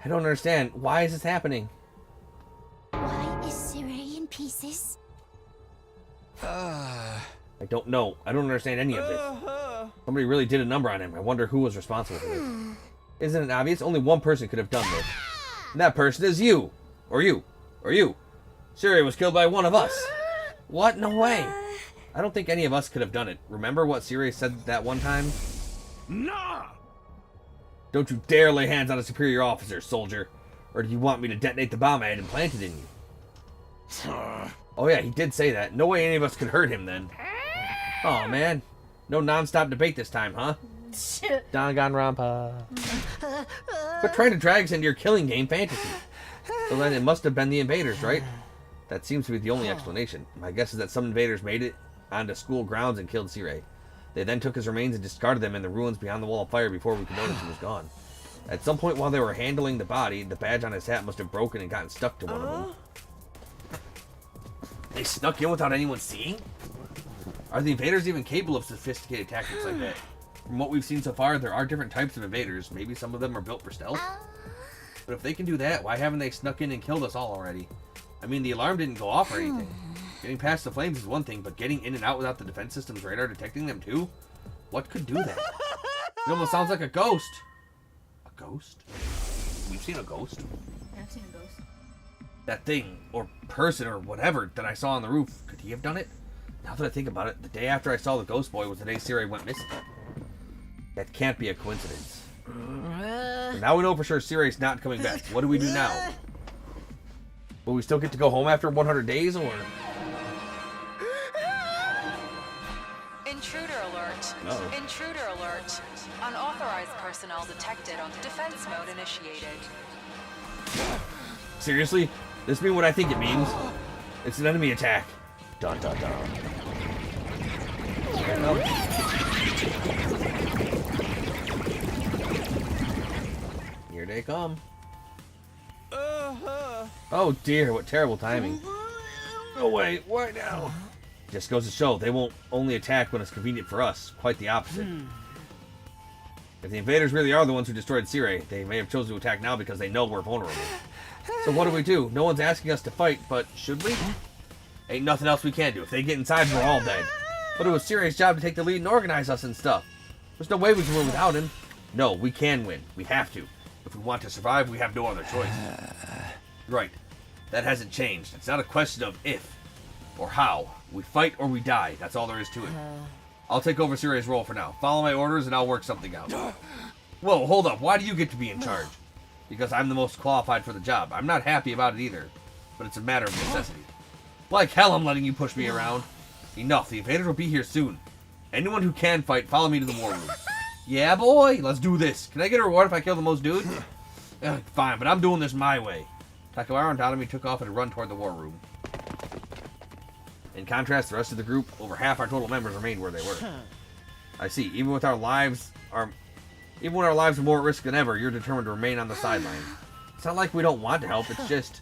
I don't understand. Why is this happening? Why is Sirei in pieces? I don't know. I don't understand any of this. Somebody really did a number on him. I wonder who was responsible for this. Isn't it obvious? Only one person could have done this. And that person is you. Or you. Or you. Sirei was killed by one of us. What? No way. I don't think any of us could have done it. Remember what Sirei said that one time? Nah! Don't you dare lay hands on a superior officer, soldier. Or do you want me to detonate the bomb I had implanted in you? Oh yeah, he did say that. No way any of us could hurt him then. Oh man. No non-stop debate this time, huh? Danganronpa. Quit trying to drag us into your killing game fantasy. So then it must have been the invaders, right? That seems to be the only explanation. My guess is that some invaders made it onto school grounds and killed Sirei. They then took his remains and discarded them in the ruins beyond the wall of fire before we could notice he was gone. At some point while they were handling the body, the badge on his hat must have broken and gotten stuck to one of them. They snuck in without anyone seeing? Are the invaders even capable of sophisticated tactics like that? From what we've seen so far, there are different types of invaders. Maybe some of them are built for stealth? But if they can do that, why haven't they snuck in and killed us all already? I mean, the alarm didn't go off or anything. Getting past the flames is one thing, but getting in and out without the defense system's radar detecting them too? What could do that? It almost sounds like a ghost. A ghost? We've seen a ghost. I've seen a ghost. That thing, or person, or whatever that I saw on the roof, could he have done it? Now that I think about it, the day after I saw the ghost boy was the day Sirei went missing. That can't be a coincidence. So now we know for sure Sirei's not coming back. What do we do now? Will we still get to go home after 100 days, or...? Intruder alert. Uh-oh. Intruder alert. Unauthorized personnel detected on defense mode initiated. Seriously? This mean what I think it means? It's an enemy attack. Dun dun dun. Here they come. Oh dear, what terrible timing. No way, why now? Just goes to show, they won't only attack when it's convenient for us. Quite the opposite. If the invaders really are the ones who destroyed Sirei, they may have chosen to attack now because they know we're vulnerable. So what do? No one's asking us to fight, but should we? Ain't nothing else we can do. If they get inside, we're all dead. But it was Siri's job to take the lead and organize us and stuff. There's no way we can win without him. No, we can win. We have to. If we want to survive, we have no other choice. Right. That hasn't changed. It's not a question of if or how. We fight or we die. That's all there is to it. I'll take over Siri's role for now. Follow my orders and I'll work something out. Whoa, hold up. Why do you get to be in charge? Because I'm the most qualified for the job. I'm not happy about it either, but it's a matter of necessity. Like hell I'm letting you push me around. Enough. The invaders will be here soon. Anyone who can fight, follow me to the war room. Yeah, boy. Let's do this. Can I get a reward if I kill the most dudes? Fine, but I'm doing this my way. Takawara and Tadami took off and run toward the war room. In contrast, the rest of the group, over half our total members, remained where they were. I see. Even when our lives are more at risk than ever, you're determined to remain on the sideline. It's not like we don't want to help. It's just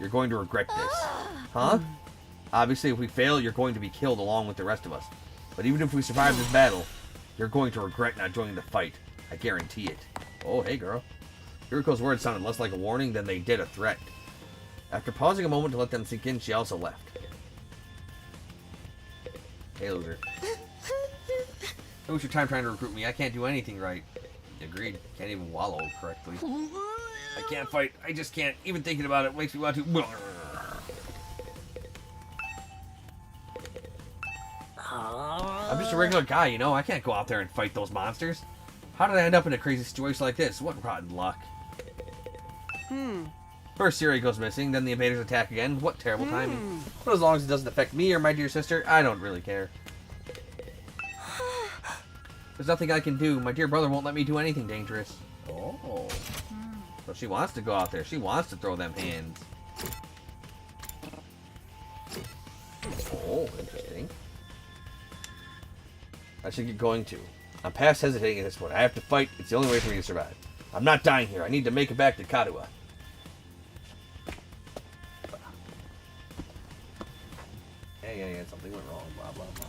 you're going to regret this, huh? Obviously, if we fail, you're going to be killed along with the rest of us. But even if we survive this battle, you're going to regret not joining the fight. I guarantee it. Oh, hey, girl. Yuriko's words sounded less like a warning than they did a threat. After pausing a moment to let them sink in, she also left. Hey, loser. Don't waste your time trying to recruit me. I can't do anything right. Agreed. Can't even wallow correctly. I can't fight. I just can't. Even thinking about it makes me want to... I'm just a regular guy, you know? I can't go out there and fight those monsters. How did I end up in a crazy situation like this? What rotten luck. First Siri goes missing, then the invaders attack again. What terrible timing. But as long as it doesn't affect me or my dear sister, I don't really care. There's nothing I can do. My dear brother won't let me do anything dangerous. Oh. So she wants to go out there. She wants to throw them hands. Oh, interesting. I should get going too. I'm past hesitating at this point. I have to fight. It's the only way for me to survive. I'm not dying here. I need to make it back to Kadoa. Yeah, something went wrong, blah, blah, blah.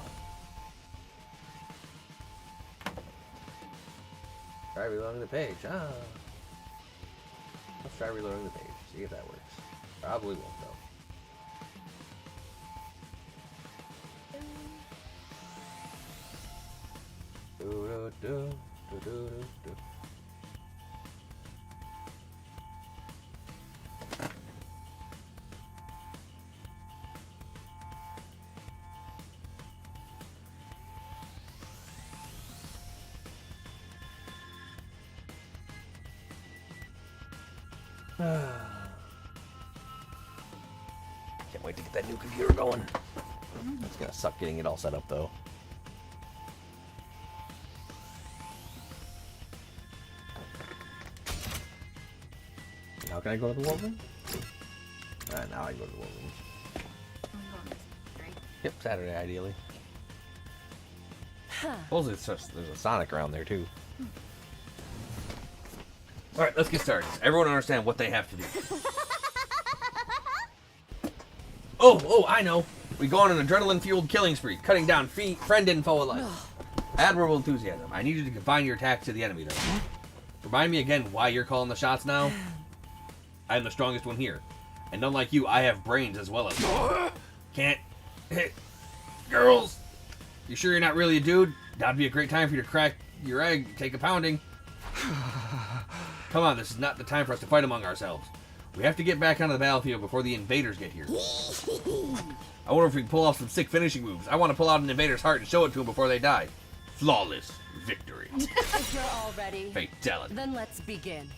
Try reloading the page, Let's try reloading the page, see if that works. Probably won't, though. Do-do-do, Can't wait to get that new computer going. It's gonna suck getting it all set up, though. Now can I go to the war room? Now I go to the war room. Yep, Saturday, ideally. Supposedly there's a Sonic around there, too. Alright, let's get started. Everyone understand what they have to do. Oh, I know. We go on an adrenaline-fueled killing spree, cutting down friend info alike. Admirable enthusiasm. I need you to confine your attacks to the enemy, though. Remind me again why you're calling the shots now? I'm the strongest one here. And unlike you, I have brains as well as can't hit girls. You sure you're not really a dude? That'd be a great time for you to crack your egg, take a pounding. Come on, this is not the time for us to fight among ourselves. We have to get back onto the battlefield before the invaders get here. I wonder if we can pull off some sick finishing moves. I want to pull out an invader's heart and show it to them before they die. Flawless victory. If you're all ready, Fatality. then let's begin.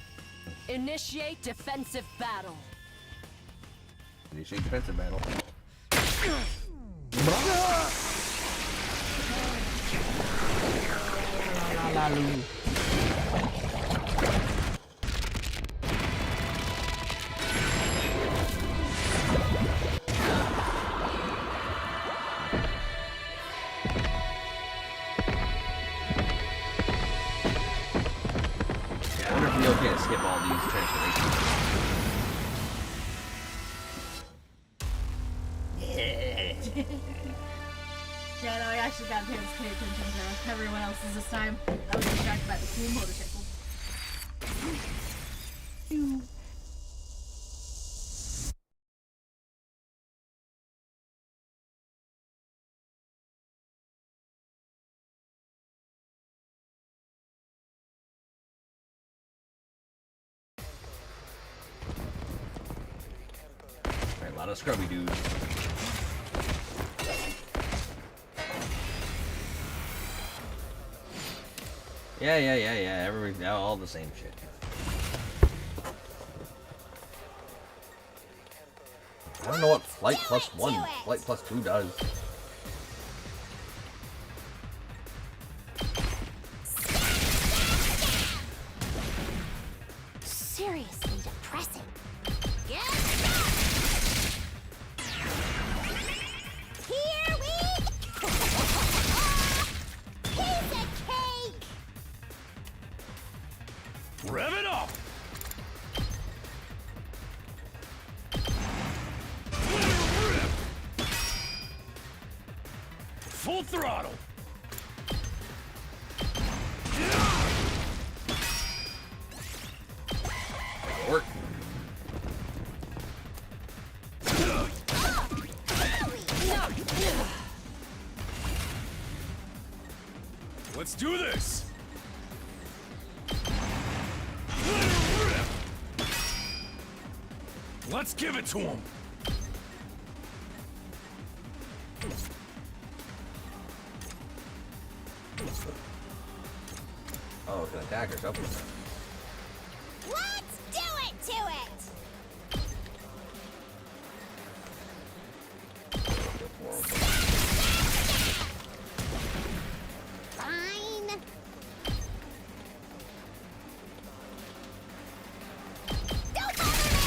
Initiate defensive battle. Initiate defensive battle. I wonder if we'll be okay to skip all these transformations. Yeah, no, I actually got a chance to pay attention to everyone else's this time. I was distracted by the cool motorcycle. lot of scrubby dudes. Yeah. Everybody, all the same shit. I don't know what flight plus 1, flight plus 2 does. Seriously depressing. Get Here we Piece of cake! Rev it up! Full throttle! Work. Let's do this! Let's give it to him! Oh, it's gonna attack herself. Let's do it to it! Fine. Don't bother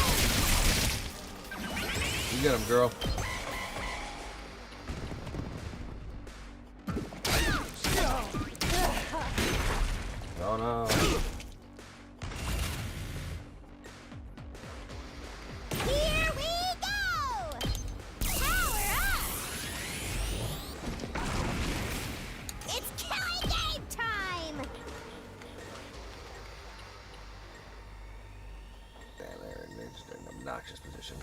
me! You get him, girl. Oh no. Here we go! Power up! It's killing game time! Damn, they're just in an obnoxious position.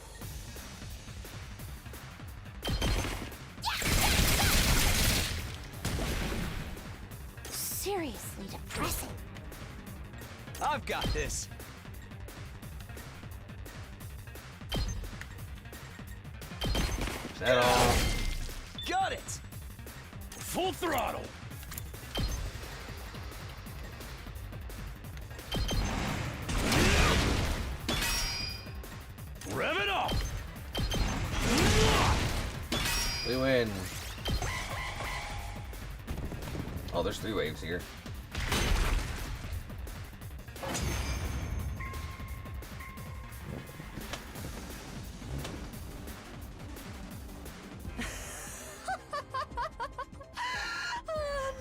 Seriously depressing. I've got this. Is that all? Got it. Full throttle! Rev it up! We win. Oh, there's 3 waves here.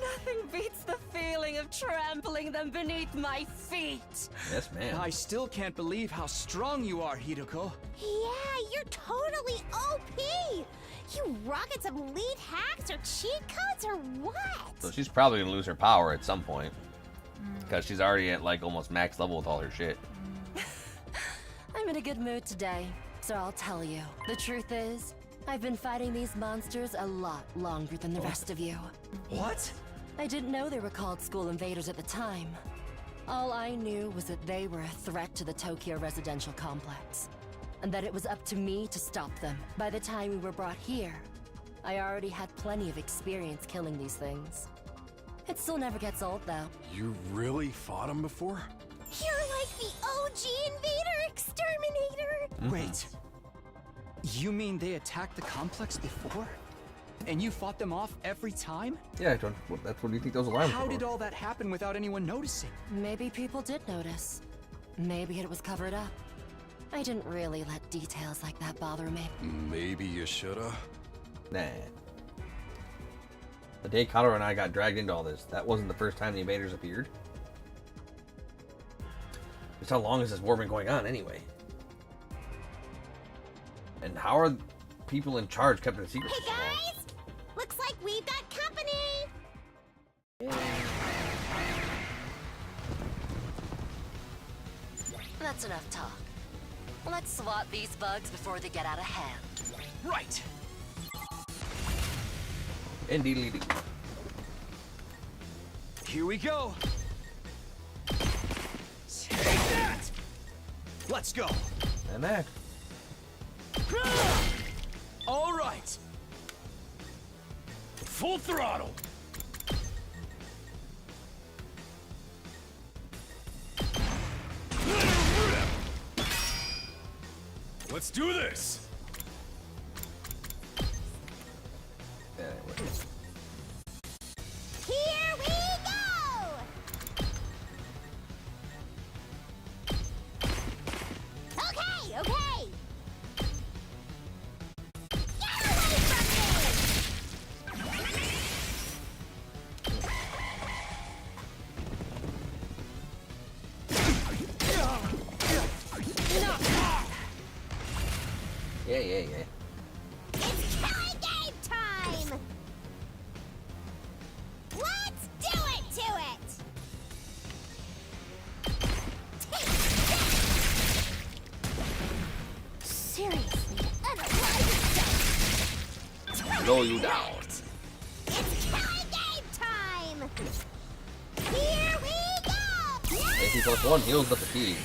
Nothing beats the feeling of trampling them beneath my feet. Yes, ma'am. I still can't believe how strong you are, Hideko. Yeah, you're totally OP! You rocket some elite hacks or cheat codes or what? So she's probably gonna lose her power at some point. Because she's already at like almost max level with all her shit. I'm in a good mood today, so I'll tell you. The truth is, I've been fighting these monsters a lot longer than the rest of you. What? I didn't know they were called school invaders at the time. All I knew was that they were a threat to the Tokyo residential complex, and that it was up to me to stop them. By the time we were brought here, I already had plenty of experience killing these things. It still never gets old, though. You really fought him before? You're like the OG invader exterminator! Wait. You mean they attacked the complex before? And you fought them off every time? Yeah, that's what do you think those alarms How were did for? all that happen without anyone noticing? Maybe people did notice. Maybe it was covered up. I didn't really let details like that bother me. Maybe you shoulda. Nah. The day Kotaro and I got dragged into all this, that wasn't the first time the invaders appeared. Just how long has this war been going on anyway? And how are people in charge kept it a secret Hey for so long? guys! Looks like we've got company! That's enough talk. Let's swat these bugs before they get out of hand. Right. Indeedly. Here we go. Take that! Let's go. And that. Ah! Full throttle! Let her rip! Let's do this! Here we go! Okay, okay! Get away from me! Yeah. It's killing game time! Let's do it to it! Take that! Seriously, unalive yourself! Roll you down. It's killing game time! Here we go! AP plus 1 heals the fatigue.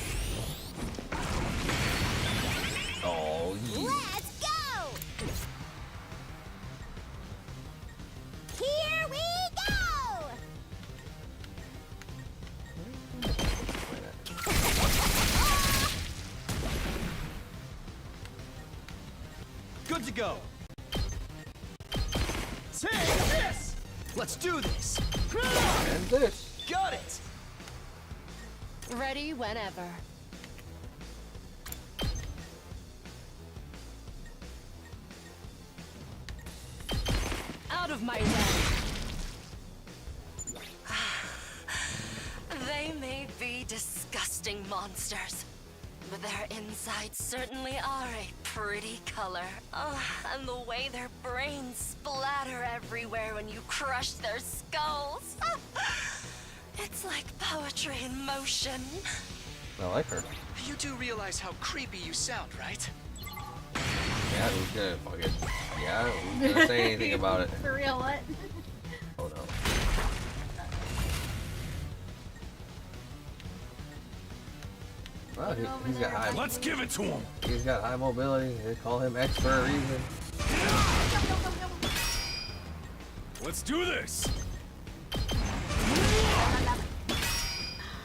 Oh, yeah. Let's go! Here we go! Good to go. Take this! Let's do this! And this. Got it! Ready whenever. Out of my way. They may be disgusting monsters, but their insides certainly are a pretty color. And the way their brains splatter everywhere when you crush their skulls. It's like poetry in motion. I like her. You do realize how creepy you sound, right? Yeah, who's gonna fucking... Yeah, who's gonna say anything about it? For real, what? Oh no. Well, he's got high... Let's give it to him! He's got high mobility. They call him X for a reason. Let's do this!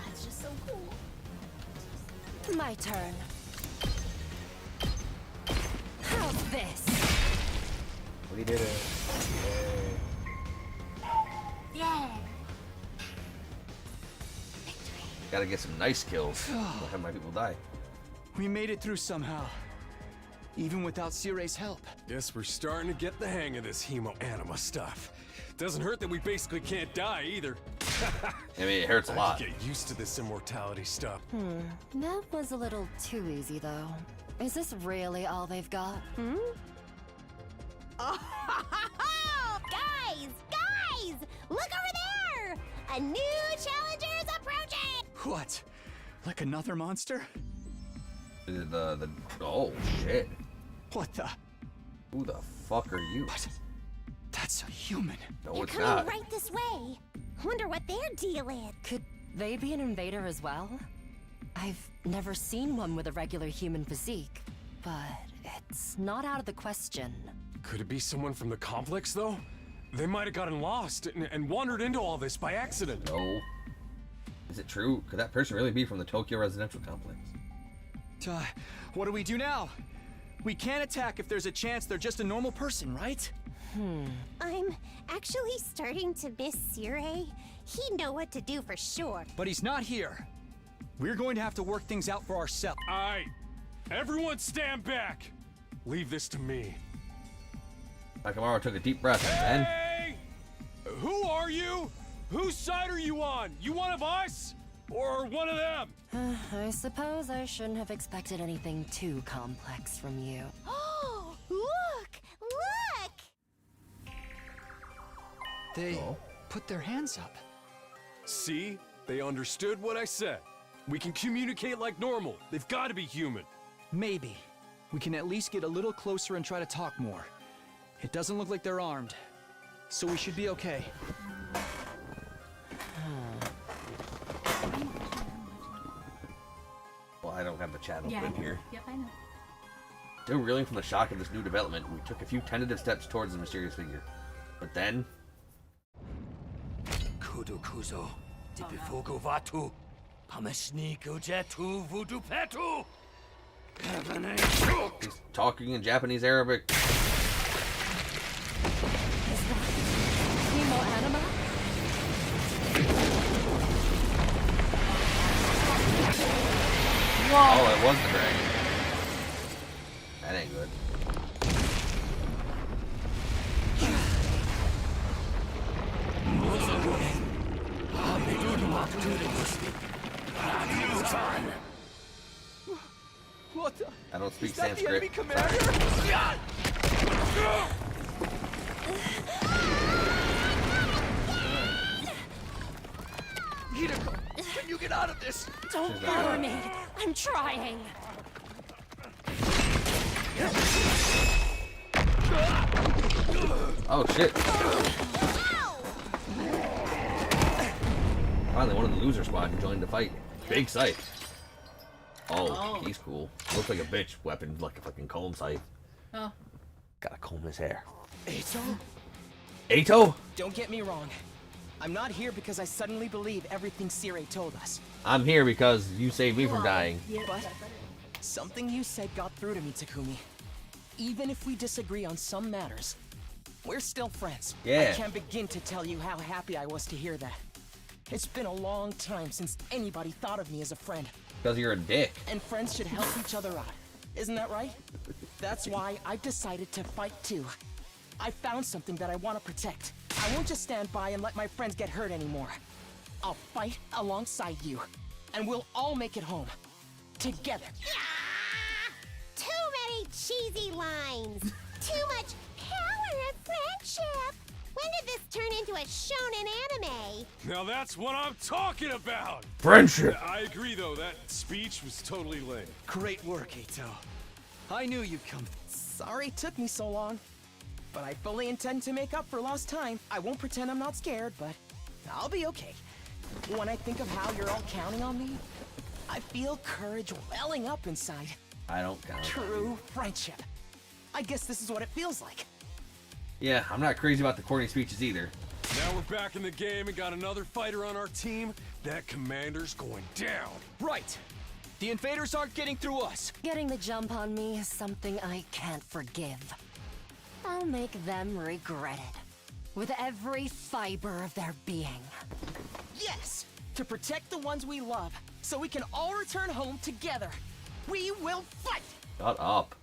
It's just so cool. My turn. How's this? We did it. Yay. Yeah. Gotta get some nice kills. Don't have my people die. We made it through somehow. Even without Cire's help. Guess we're starting to get the hang of this hemo-anima stuff. Doesn't hurt that we basically can't die either. I mean, it hurts a I lot. could get used to this immortality stuff. That was a little too easy, though. Is this really all they've got? Oh, guys! Look over there! A new challenger's approaching! What? Like another monster? The oh shit. What the? Who the fuck are you? What? That's a human. No, They're it's coming not. right this way. Wonder what their deal is. Could they be an invader as well? I've never seen one with a regular human physique, but it's not out of the question. Could it be someone from the complex, though? They might have gotten lost and wandered into all this by accident. No. Is it true? Could that person really be from the Tokyo residential complex? What do we do now? We can't attack if there's a chance they're just a normal person, right? I'm actually starting to miss Cire. He'd know what to do for sure. But he's not here. We're going to have to work things out for ourselves. Alright, everyone stand back. Leave this to me. Nakamura took a deep breath and then... Hey! Who are you? Whose side are you on? You one of us? Or one of them? I suppose I shouldn't have expected anything too complex from you. Oh, look! They put their hands up. See? They understood what I said. We can communicate like normal. They've got to be human. Maybe. We can at least get a little closer and try to talk more. It doesn't look like they're armed, so we should be okay. Well, I don't have the chat Yeah. open here. Yep, I know. Still reeling from the shock of this new development, we took a few tentative steps towards the mysterious figure. But then, voodoo kuzo. Dibifogo vatu. Pamashniku jetu voodoo petu. He's talking in Japanese Arabic. Emo anima? Oh, it was the dragon. That ain't good. What the? I don't speak Is that the enemy Sanskrit. commander? Hideko, can you get out of this? Don't bother me. I'm trying. Oh shit. Finally, one of the loser squad joined the fight. Big scythe. Oh, he's cool. Looks like a bitch weapon, like a fucking comb scythe. Oh. Gotta comb his hair. Eito? Eito? Don't get me wrong. I'm not here because I suddenly believe everything Sirei told us. I'm here because you saved me from dying. But something you said got through to me, Takumi. Even if we disagree on some matters, we're still friends. Yeah. I can't begin to tell you how happy I was to hear that. It's been a long time since anybody thought of me as a friend. Because you're a dick. And friends should help each other out. Isn't that right? That's why I've decided to fight too. I found something that I want to protect. I won't just stand by and let my friends get hurt anymore. I'll fight alongside you, and we'll all make it home. Together. Too many cheesy lines. Too much power of friendship. When did this turn into a shonen anime? Now that's what I'm talking about! Friendship. I agree, though, that speech was totally lame. Great work, Eito. I knew you'd come. Sorry it took me so long. But I fully intend to make up for lost time. I won't pretend I'm not scared, but I'll be okay. When I think of how you're all counting on me, I feel courage welling up inside. I don't count. True friendship. I guess this is what it feels like. Yeah, I'm not crazy about the corny speeches either. Now we're back in the game and got another fighter on our team. That commander's going down. Right. The invaders aren't getting through us. Getting the jump on me is something I can't forgive. I'll make them regret it. With every fiber of their being. Yes! To protect the ones we love, so we can all return home together. We will fight! Shut up.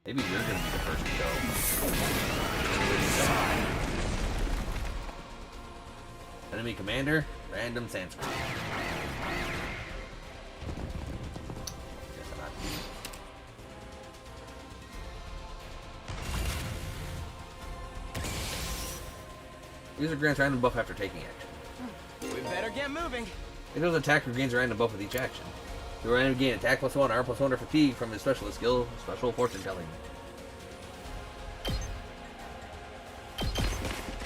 Maybe you're gonna be the first to go. Enemy commander, random Sanskrit. Guess I'm not. User grants random buff after taking action. We better get moving. If those attacker gains a random buff with each action. The random gain attack +1, armor +1, or fatigue from his specialist skill, special fortune telling.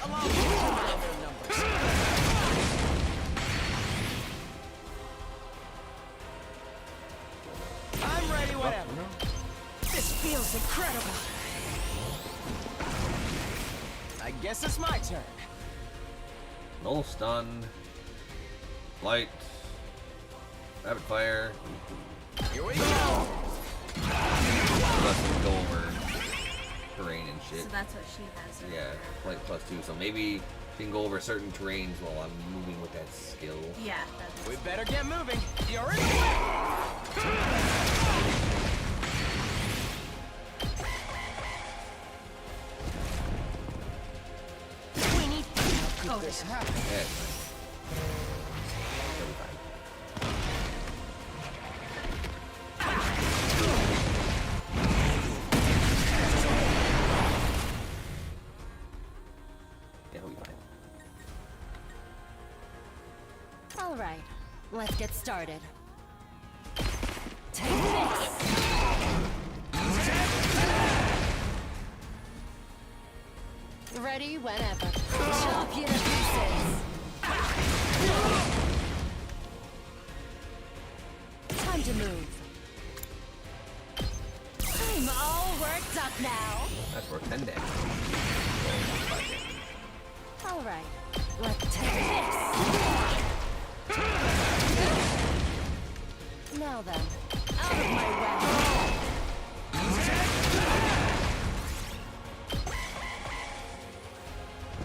Allow me to count their numbers. I'm ready, whatever. This feels incredible. I guess it's my turn. Null stun. Light. Rapid fire. Here we go. Let's go over terrain and shit. So that's what she has. Right? Yeah, flight +2. So maybe she can go over certain terrains while I'm moving with that skill. Yeah, that's We better get moving. You're in the way. We need to help this happen. Yeah, it's fine. It'll be fine. Yeah, it'll be fine. All right, let's get started. Take this! Ready whenever. Chop you to pieces! Time to move. I'm all worked up now. That's worth 10 damage. All right, Let's take this. Now then, out of my way.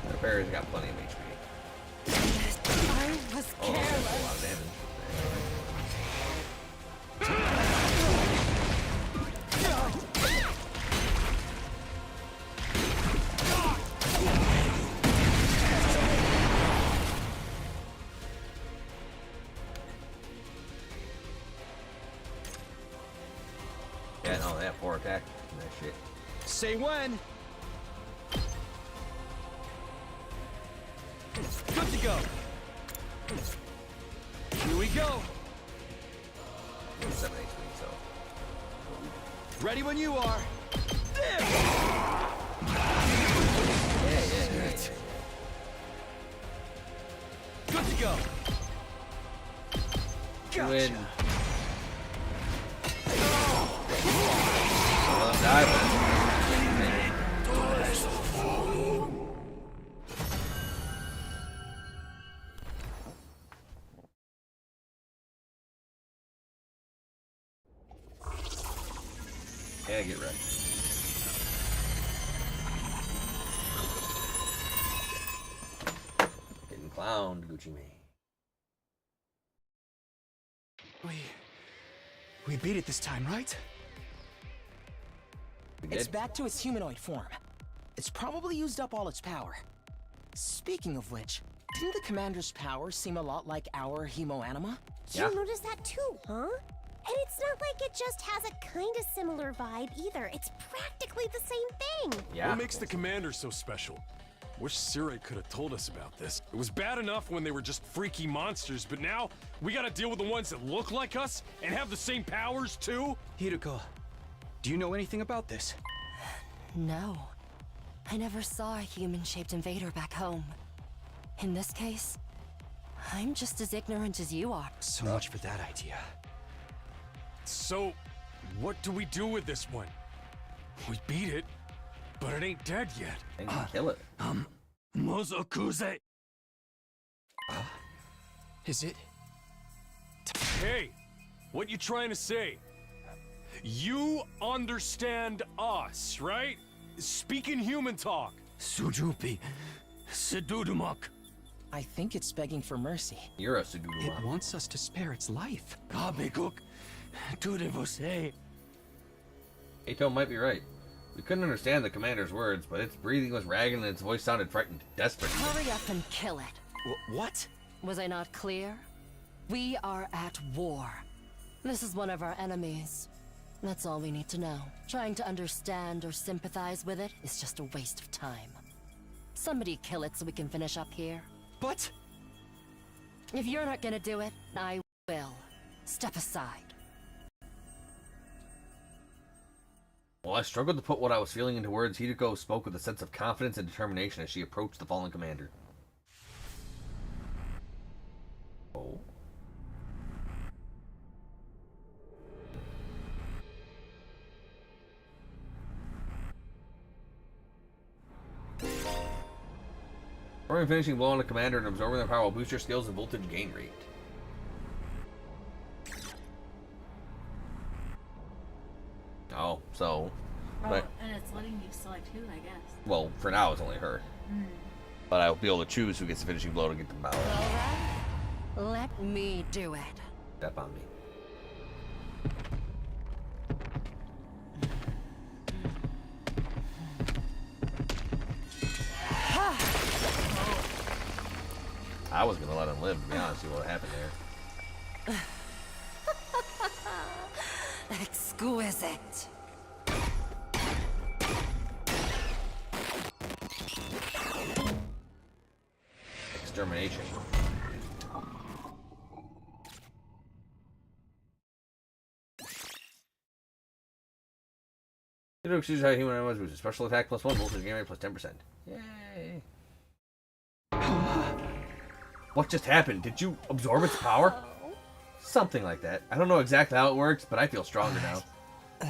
The bear's got plenty of HP. I was Oh, that's a careless. lot of damage. Yeah, no, they have 4 attack and that shit. Say when. Good to go. Here we go. 7 HP, so. Ready when you are. There. Yeah. Good to go. Win. Gotcha. Well, die, but... Yeah, get wrecked. Getting clowned, Gucci Mane. We beat it this time, right? We It's did? back to its humanoid form. It's probably used up all its power. Speaking of which, didn't the commander's power seem a lot like our hemoanima? Yeah. You noticed that too, huh? And it's not like it just has a kind of similar vibe either. It's practically the same thing. Yeah. What makes the commander so special? Wish Sirei could have told us about this. It was bad enough when they were just freaky monsters, but now we gotta deal with the ones that look like us and have the same powers too? Hiruko, do you know anything about this? No. I never saw a human-shaped invader back home. In this case, I'm just as ignorant as you are. So much for that idea. So, what do we do with this one? We beat it, but it ain't dead yet. And you kill it. Mozokuze. Is it? Hey, what you trying to say? You understand us, right? Speaking human talk. Sujupi. Sedudumak. I think it's begging for mercy. You're a It Suguru. wants us to spare its life. Kabekuk. Tude você. Ato might be right. We couldn't understand the commander's words, but its breathing was ragged and its voice sounded frightened, desperate. Hurry up and kill it. What? Was I not clear? We are at war. This is one of our enemies. That's all we need to know. Trying to understand or sympathize with it is just a waste of time. Somebody kill it so we can finish up here. But If you're not gonna do it, I will. Step aside. While I struggled to put what I was feeling into words, Hideko spoke with a sense of confidence and determination as she approached the fallen commander. Oh. Performing finishing blow on the commander and absorbing their power will boost your skills and voltage gain rate. Oh, so... Oh, But, and it's letting you select who, I guess. well, for now it's only her. But I'll be able to choose who gets the finishing blow to get the power. Let me do it. Step on me. I was gonna let him live, to be honest, see what happened there. Exquisite. Extermination. You know, excuse how human animals was a special attack plus 1, voltage gain rate plus 10%. Yay! What just happened? Did you absorb its power? Something like that. I don't know exactly how it works, but I feel stronger now.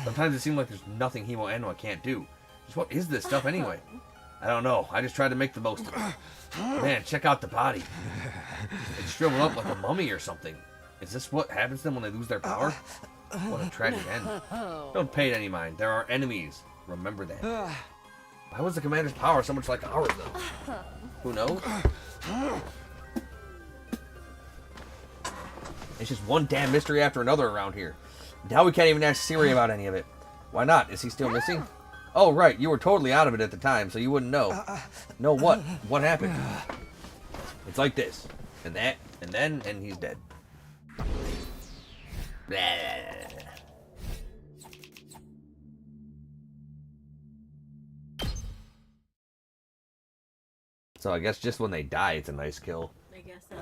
Sometimes it seems like there's nothing Hemo Anima can't do. Just what is this stuff anyway? I don't know. I just tried to make the most of it. Man, check out the body. It's shriveled up like a mummy or something. Is this what happens to them when they lose their power? What a tragic end. Don't pay it any mind. There are enemies. Remember that. Why was the commander's power so much like ours, though? Who knows? It's just one damn mystery after another around here. Now we can't even ask Siri about any of it. Why not? Is he still missing? Oh, right. You were totally out of it at the time, so you wouldn't know. Know what? What happened? It's like this. And that. And then. And he's dead. So I guess just when they die, it's a nice kill. I guess so.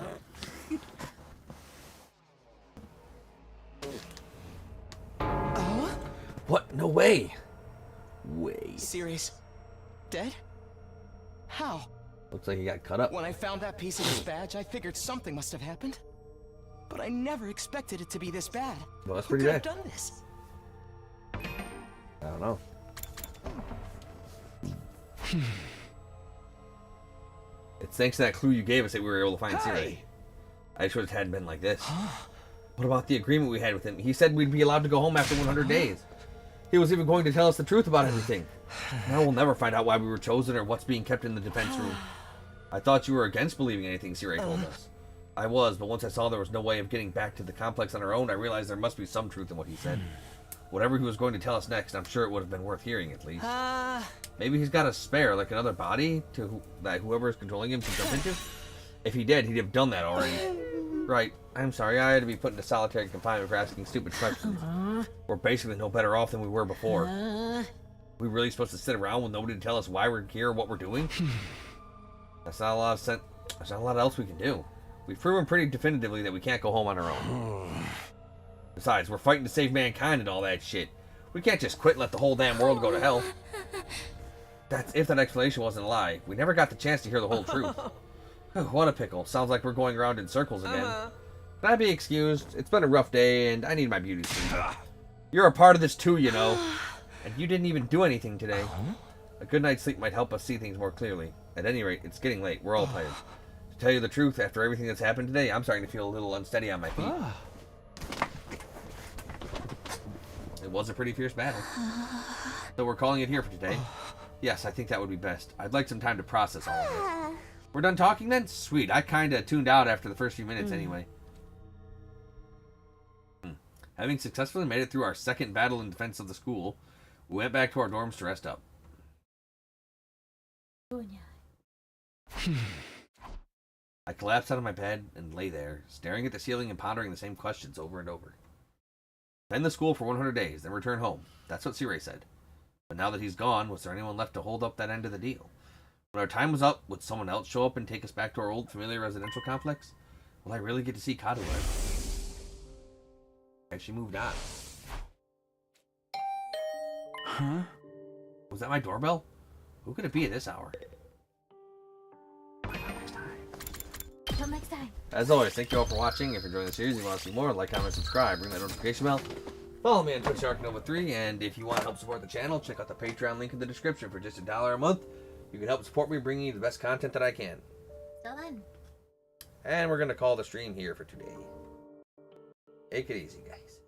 What? No way. Serious? Dead? How? Looks like he got cut up. When I found that piece of his badge, I figured something must have happened. But I never expected it to be this bad. Well, that's Who pretty could bad. have done this? I don't know. It's thanks to that clue you gave us that we were able to find Siri. I just wish it hadn't been like this. What about the agreement we had with him? He said we'd be allowed to go home after 100 days. He was even going to tell us the truth about everything. Now we'll never find out why we were chosen or what's being kept in the defense room. I thought you were against believing anything Siri told us. I was, but once I saw there was no way of getting back to the complex on our own, I realized there must be some truth in what he said. Whatever he was going to tell us next, I'm sure it would have been worth hearing at least. Maybe he's got a spare, like another body, that whoever is controlling him can jump into? If he did, he'd have done that already. Right. I'm sorry, I had to be put into solitary confinement for asking stupid questions. We're basically no better off than we were before. We really supposed to sit around with nobody to tell us why we're here or what we're doing? That's not a lot else we can do. We've proven pretty definitively that we can't go home on our own. Besides, we're fighting to save mankind and all that shit. We can't just quit and let the whole damn world go to hell. That's if that explanation wasn't a lie. We never got the chance to hear the whole truth. What a pickle. Sounds like we're going around in circles again. Can I be excused? It's been a rough day, and I need my beauty sleep. You're a part of this too, you know. And you didn't even do anything today. A good night's sleep might help us see things more clearly. At any rate, it's getting late. We're all tired. To tell you the truth, after everything that's happened today, I'm starting to feel a little unsteady on my feet. It was a pretty fierce battle. So we're calling it here for today. Yes, I think that would be best. I'd like some time to process all of this. We're done talking then? Sweet. I kinda tuned out after the first few minutes anyway. Having successfully made it through our second battle in defense of the school, we went back to our dorms to rest up. I collapsed out of my bed and lay there, staring at the ceiling and pondering the same questions over and over. Attend the school for 100 days, then return home. That's what Sirei said. But now that he's gone, was there anyone left to hold up that end of the deal? When our time was up, would someone else show up and take us back to our old familiar residential complex? Will I really get to see Kaduwa? And she moved on. Huh? Was that my doorbell? Who could it be at this hour? Till next time. As always, thank you all for watching. If you're enjoying the series and you want to see more, like, comment, subscribe, ring that notification bell. Follow me on Twitch, SharkNova3, and if you want to help support the channel, check out the Patreon link in the description. For just $1 a month, you can help support me bringing you the best content that I can. Till then. And we're going to call the stream here for today. Take it easy, guys.